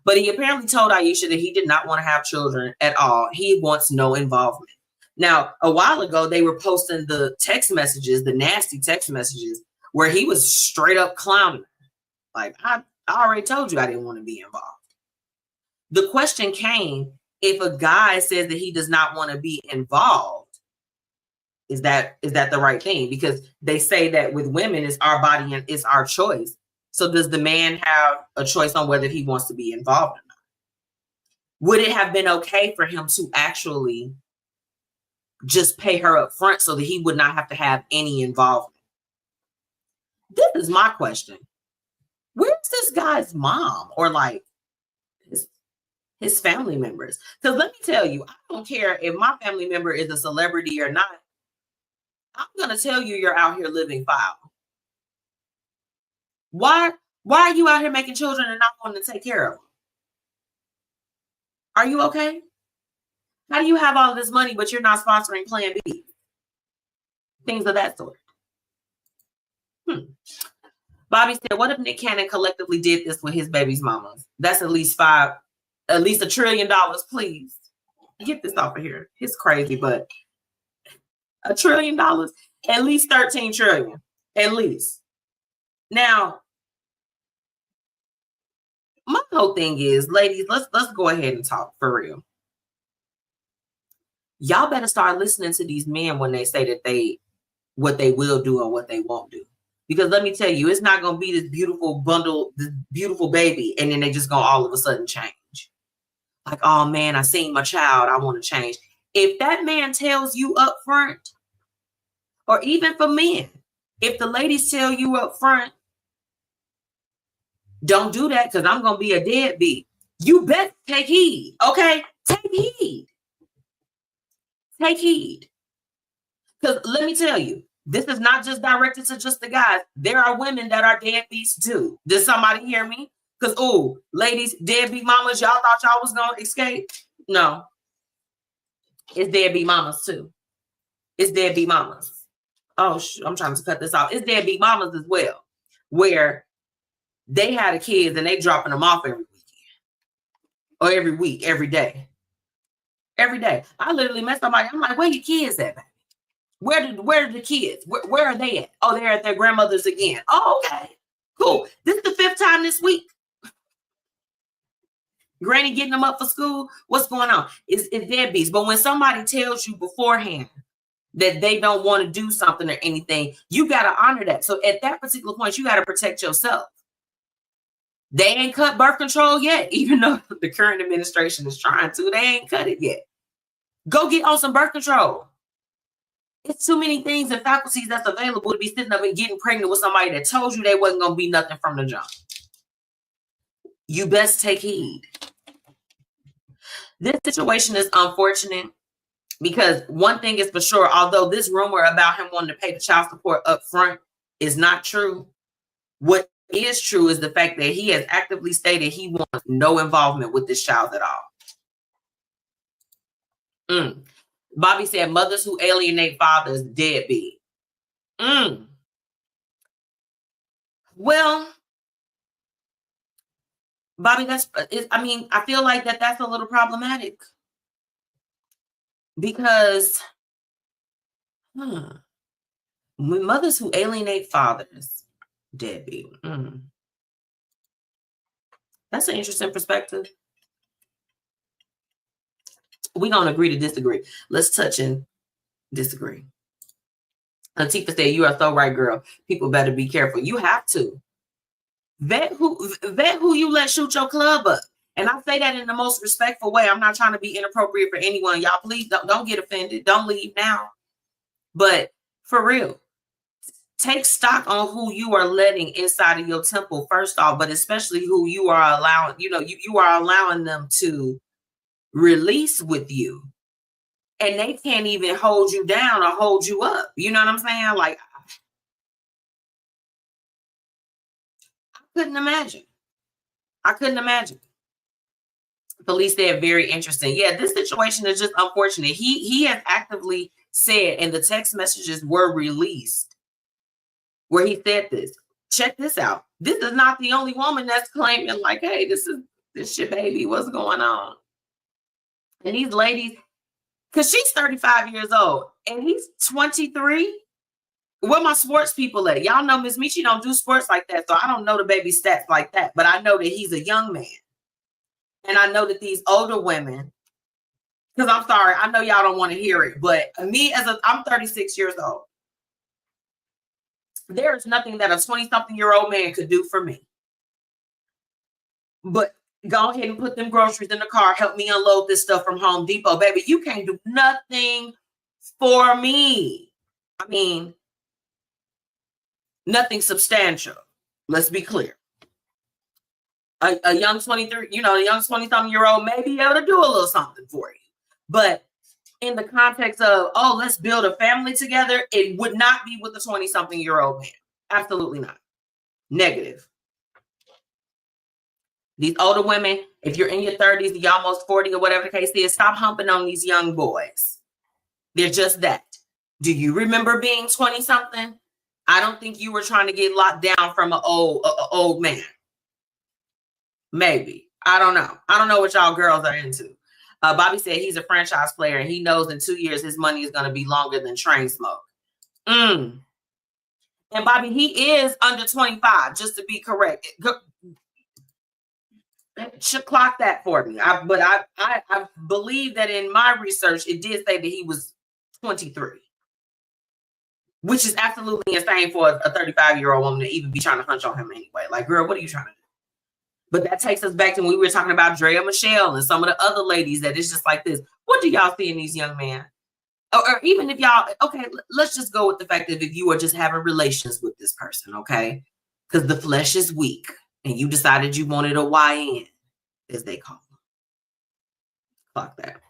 But he apparently told Aisha that he did not want to have children at all. He wants no involvement. Now, a while ago, they were posting the text messages, the nasty text messages, where he was straight up clowning. Like, I already told you I didn't want to be involved. The question came, if a guy says that he does not want to be involved, is that the right thing? Because they say that with women, it's our body and it's our choice. So does the man have a choice on whether he wants to be involved or not? Would it have been okay for him to actually just pay her up front so that he would not have to have any involvement? This is my question. Where's this guy's mom or like his family members? Because let me tell you, I don't care if my family member is a celebrity or not. I'm going to tell you you're out here living foul. Why are you out here making children and not wanting to take care of them? Are you okay? How do you have all this money, but you're not sponsoring Plan B? Things of that sort. Bobby said, what if Nick Cannon collectively did this with his baby's mamas? That's at least $1 trillion, please. Get this off of here. It's crazy, but $1 trillion, at least 13 trillion, at least. Now, my whole thing is, ladies, let's go ahead and talk for real. Y'all better start listening to these men when they say that what they will do or what they won't do. Because let me tell you, it's not going to be this beautiful bundle, this beautiful baby, and then they just going to all of a sudden change. Like, oh man, I seen my child, I want to change. If that man tells you up front, or even for men, If the ladies tell you up front, don't do that because I'm going to be a deadbeat, you best take heed, okay? Take heed. Take heed. Because let me tell you, this is not just directed to just the guys. There are women that are deadbeats too. Did somebody hear me? Because, oh, ladies, deadbeat mamas, y'all thought y'all was going to escape? No. It's deadbeat mamas too. It's deadbeat mamas. Oh, I'm trying to cut this off. It's deadbeat mamas as well, where they had the kids and they dropping them off every weekend or every week, every day. Every day. I literally met somebody. I'm like, where your kids at, baby? Where are the kids? Where are they at? Oh, they're at their grandmother's again. Oh, okay. Cool. This is the 5th time this week. Granny getting them up for school. What's going on? It's deadbeats. But when somebody tells you beforehand that they don't want to do something or anything, you got to honor that. So at that particular point, you got to protect yourself. They ain't cut birth control yet, even though the current administration is trying to. They ain't cut it yet. Go get on some birth control. It's too many things and faculties that's available to be sitting up and getting pregnant with somebody that told you they wasn't going to be nothing from the jump. You best take heed. This situation is unfortunate because one thing is for sure, although this rumor about him wanting to pay the child support up front is not true, what is true is the fact that he has actively stated he wants no involvement with this child at all. Bobby said mothers who alienate fathers deadbeat. Well, Bobby, I feel like that's a little problematic because mothers who alienate fathers deadbeat. That's an interesting perspective. We're going to agree to disagree. Let's touch and disagree. Latifah said, you are so right, girl. People better be careful. You have to. Vet who you let shoot your club up. And I say that in the most respectful way. I'm not trying to be inappropriate for anyone. Y'all, please don't get offended. Don't leave now. But for real, take stock on who you are letting inside of your temple, first off, but especially who you are allowing, you are allowing them to release with you, and they can't even hold you down or hold you up. You know what I'm saying? Like, I couldn't imagine. Police said very interesting. Yeah, this situation is just unfortunate. He has actively said, and the text messages were released where he said this. Check this out. This is not the only woman that's claiming like, hey, this shit, baby, what's going on? And these ladies, because she's 35 years old and he's 23. Where my sports people at? Y'all know MzMetchi don't do sports like that, so I don't know the baby stats like that. But I know that he's a young man. And I know that these older women, because I'm sorry, I know y'all don't want to hear it, but I'm 36 years old. There is nothing that a 20-something-year-old man could do for me. But go ahead and put them groceries in the car. Help me unload this stuff from Home Depot. Baby, you can't do nothing for me. I mean, nothing substantial. Let's be clear. A young 23, a young 20-something-year-old may be able to do a little something for you. But in the context of, oh, let's build a family together, it would not be with a 20-something-year-old man. Absolutely not. Negative. These older women, if you're in your 30s, you're almost 40 or whatever the case is, stop humping on these young boys. They're just that. Do you remember being 20-something? I don't think you were trying to get locked down from an old man. Maybe. I don't know. I don't know what y'all girls are into. Bobby said he's a franchise player and he knows in 2 years his money is going to be longer than Train Smoke. And Bobby, he is under 25, just to be correct. Should clock that for me. I believe that in my research, it did say that he was 23, which is absolutely insane for a 35-year-old woman to even be trying to hunch on him anyway. Like, girl, what are you trying to do? But that takes us back to when we were talking about Drea Michelle and some of the other ladies that it's just like this. What do y'all see in these young men? or even if y'all, okay, let's just go with the fact that if you are just having relations with this person, okay, because the flesh is weak and you decided you wanted a YN, as they call them. Fuck that.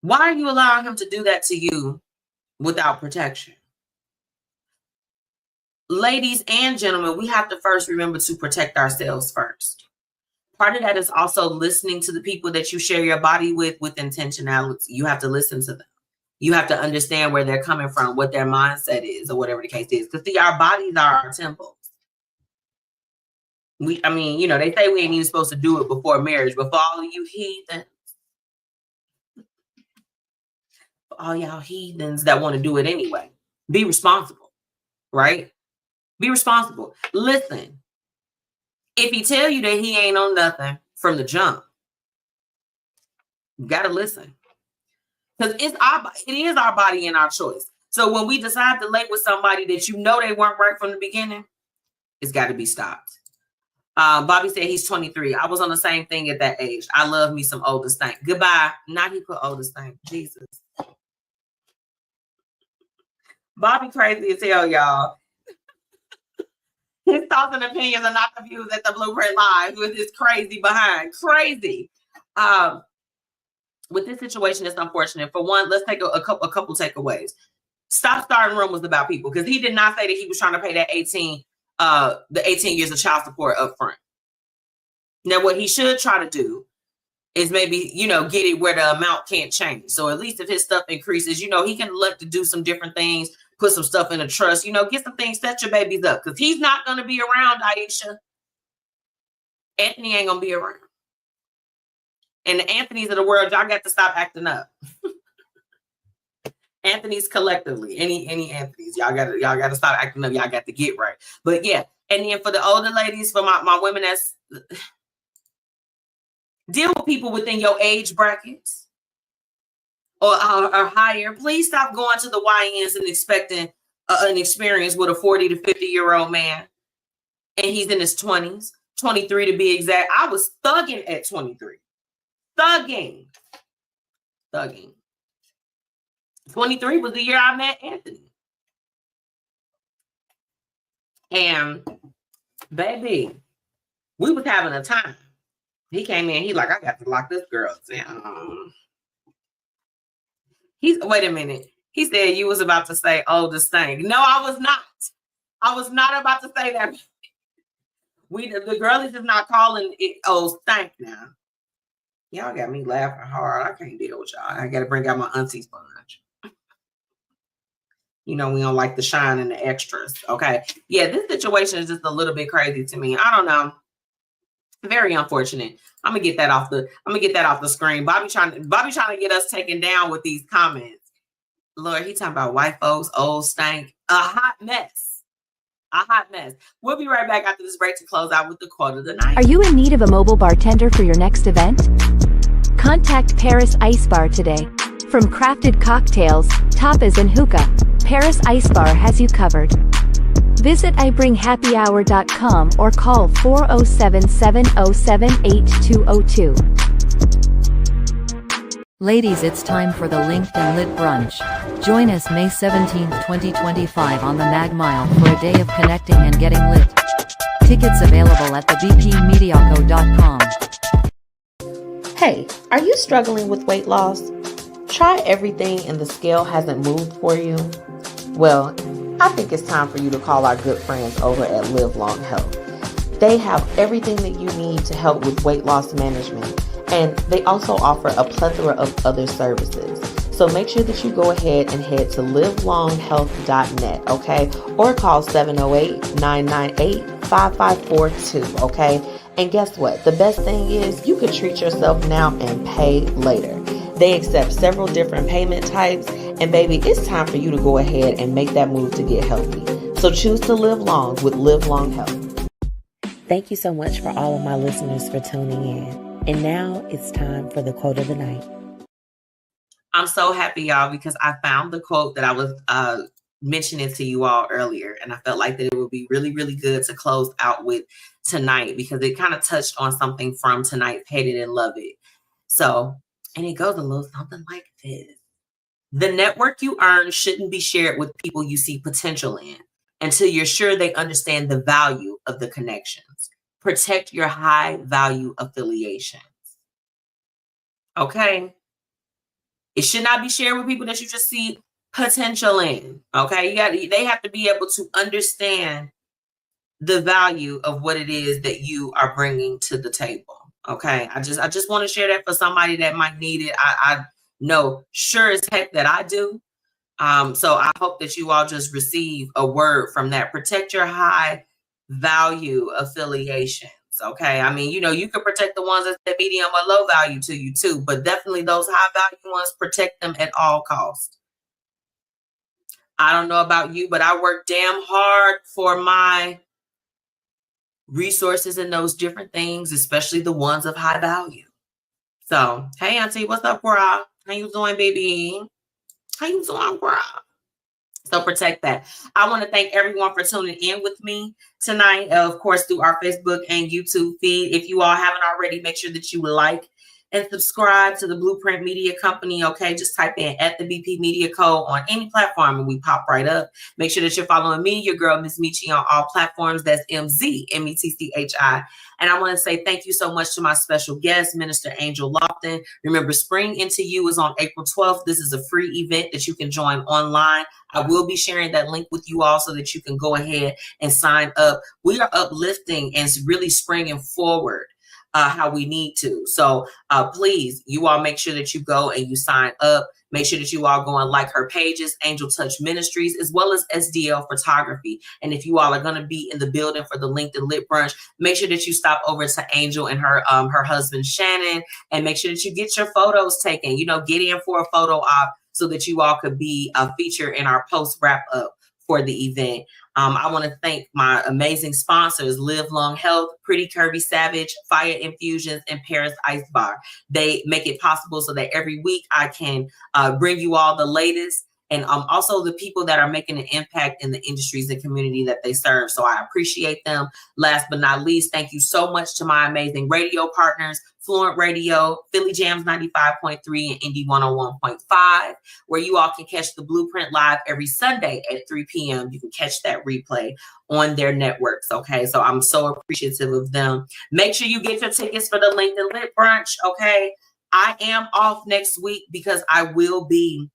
Why are you allowing him to do that to you without protection? Ladies and gentlemen, we have to first remember to protect ourselves first. Part of that is also listening to the people that you share your body with intentionality. You have to listen to them. You have to understand where they're coming from, what their mindset is, or whatever the case is. Because see, our bodies are our temples. I mean, you know, they say we ain't even supposed to do it before marriage, but for all of you heathens, for all y'all heathens that want to do it anyway, be responsible, right? Be responsible. Listen, if he tell you that he ain't on nothing from the jump, you gotta listen. Because it is our body and our choice. So when we decide to lay with somebody that you know they weren't right from the beginning, it's got to be stopped. Bobby said he's 23. I was on the same thing at that age. I love me some older stank. Goodbye. Not he put older stank. Jesus. Bobby crazy as hell, y'all. His thoughts and opinions are not the views at the Blueprint Live with his crazy behind. Crazy. With this situation, it's unfortunate. For one, let's take a couple takeaways. Stop starting rumors about people, because he did not say that he was trying to pay that 18 years of child support up front. Now, what he should try to do is maybe, you know, get it where the amount can't change. So at least if his stuff increases, you know, he can elect to do some different things, put some stuff in a trust, you know, get some things, set your babies up, because he's not going to be around, Aisha. Anthony ain't going to be around. And the Anthony's of the world, y'all got to stop acting up. Anthony's collectively, any Anthony's, y'all gotta stop acting up. Y'all got to get right. But yeah, and then for the older ladies, for my women, that's deal with people within your age brackets or higher. Please stop going to the YNs and expecting an experience with a 40 to 50-year-old man, and he's in his 20s, 23 to be exact. I was thugging at 23. Thugging. 23 was the year I met Anthony. And baby, we was having a time. He came in, he like, I got to lock this girl down. Wait a minute. He said you was about to say oldest thing. No, I was not. I was not about to say that. The girlies is not calling it old stank now. Y'all got me laughing hard. I can't deal with y'all. I got to bring out my auntie sponge. You know, we don't like the shine and the extras. Okay. Yeah, this situation is just a little bit crazy to me. I don't know. Very unfortunate. I'm gonna get that off the screen. Bobby trying to get us taken down with these comments. Lord, he talking about white folks, old stank. A hot mess. A hot mess. We'll be right back after this break to close out with the quote of the night. Are you in need of a mobile bartender for your next event? Contact Paris Ice Bar today. From crafted cocktails, tapas and hookah, Paris Ice Bar has you covered. Visit ibringhappyhour.com or call 407-707-8202. Ladies, it's time for the Linked and Lit Brunch. Join us May 17, 2025 on the Mag Mile for a day of connecting and getting lit. Tickets available at thebpmediaco.com. Hey, are you struggling with weight loss? Try everything and the scale hasn't moved for you? Well, I think it's time for you to call our good friends over at Live Long Health. They have everything that you need to help with weight loss management, and they also offer a plethora of other services. So make sure that you go ahead and head to livelonghealth.net, okay? Or call 708-998-5542, okay? And guess what? The best thing is you can treat yourself now and pay later. They accept several different payment types, and baby, it's time for you to go ahead and make that move to get healthy. So choose to live long with Live Long Health. Thank you so much for all of my listeners for tuning in. And now it's time for the quote of the night. I'm so happy, y'all, because I found the quote that I was mentioning to you all earlier, and I felt like that it would be really, really good to close out with tonight because it kind of touched on something from tonight's Hate It and Love It. So And it goes a little something like this. The network you earn shouldn't be shared with people you see potential in until you're sure they understand the value of the connections. Protect your high value affiliations. Okay? It should not be shared with people that you just see potential in. Okay? They have to be able to understand the value of what it is that you are bringing to the table. Okay? I just want to share that for somebody that might need it. I know sure as heck that I do. So I hope that you all just receive a word from that. Protect your high value affiliations. Okay. I mean, you can protect the ones that's medium or low value to you too, but definitely those high value ones, protect them at all costs. I don't know about you, but I work damn hard for my resources and those different things, especially the ones of high value. So, hey, auntie, what's up, girl? How you doing, baby? How you doing, girl? So protect that. I want to thank everyone for tuning in with me tonight, of course, through our Facebook and YouTube feed. If you all haven't already, make sure that you like and subscribe to the Blueprint Media Company. Okay, just type in @the BP Media Code on any platform and we pop right up. Make sure that you're following me, your girl, MzMetchi, on all platforms. That's MzMetchi. And I want to say thank you so much to my special guest, Minister Angel Lofton. Remember, Spring Into You is on April 12th. This is a free event that you can join online. I will be sharing that link with you all so that you can go ahead and sign up. We are uplifting and really springing forward how we need to. So please, you all make sure that you go and you sign up. Make sure that you all go and like her pages, Angel Touch Ministries, as well as SDL Photography. And if you all are going to be in the building for the Linked and Lit brunch, make sure that you stop over to Angel and her husband, Shannon, and make sure that you get your photos taken. Get in for a photo op so that you all could be a feature in our post wrap up for the event. I want to thank my amazing sponsors, Live Long Health, Pretty Curvy Savage, Fiya Infusions, and Paris Ice Bar. They make it possible so that every week I can bring you all the latest, and also the people that are making an impact in the industries and community that they serve. So I appreciate them. Last but not least, thank you so much to my amazing radio partners, Fluent Radio, Philly Jams 95.3, and Indie 101.5, where you all can catch the Blueprint live every Sunday at 3 p.m. You can catch that replay on their networks. Okay, so I'm so appreciative of them. Make sure you get your tickets for the Linked and Lit brunch. Okay, I am off next week because I will be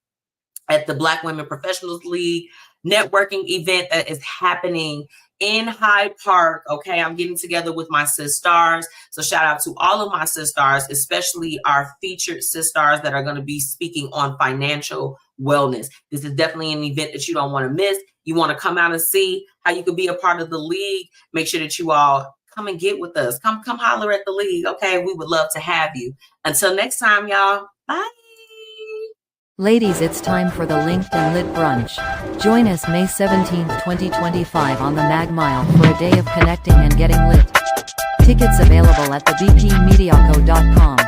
at the Black Women Professionals League networking event that is happening in Hyde Park. Okay, I'm getting together with my sis stars. So shout out to all of my sis stars, especially our featured sis stars that are going to be speaking on financial wellness. This is definitely an event that you don't want to miss. You want to come out and see how you can be a part of the league. Make sure that you all come and get with us. Come holler at the league. Okay, we would love to have you. Until next time, y'all. Bye. Ladies, it's time for the Linked and Lit brunch. Join us May 17th, 2025 on the Mag Mile for a day of connecting and getting lit. Tickets available at thebpmediaco.com.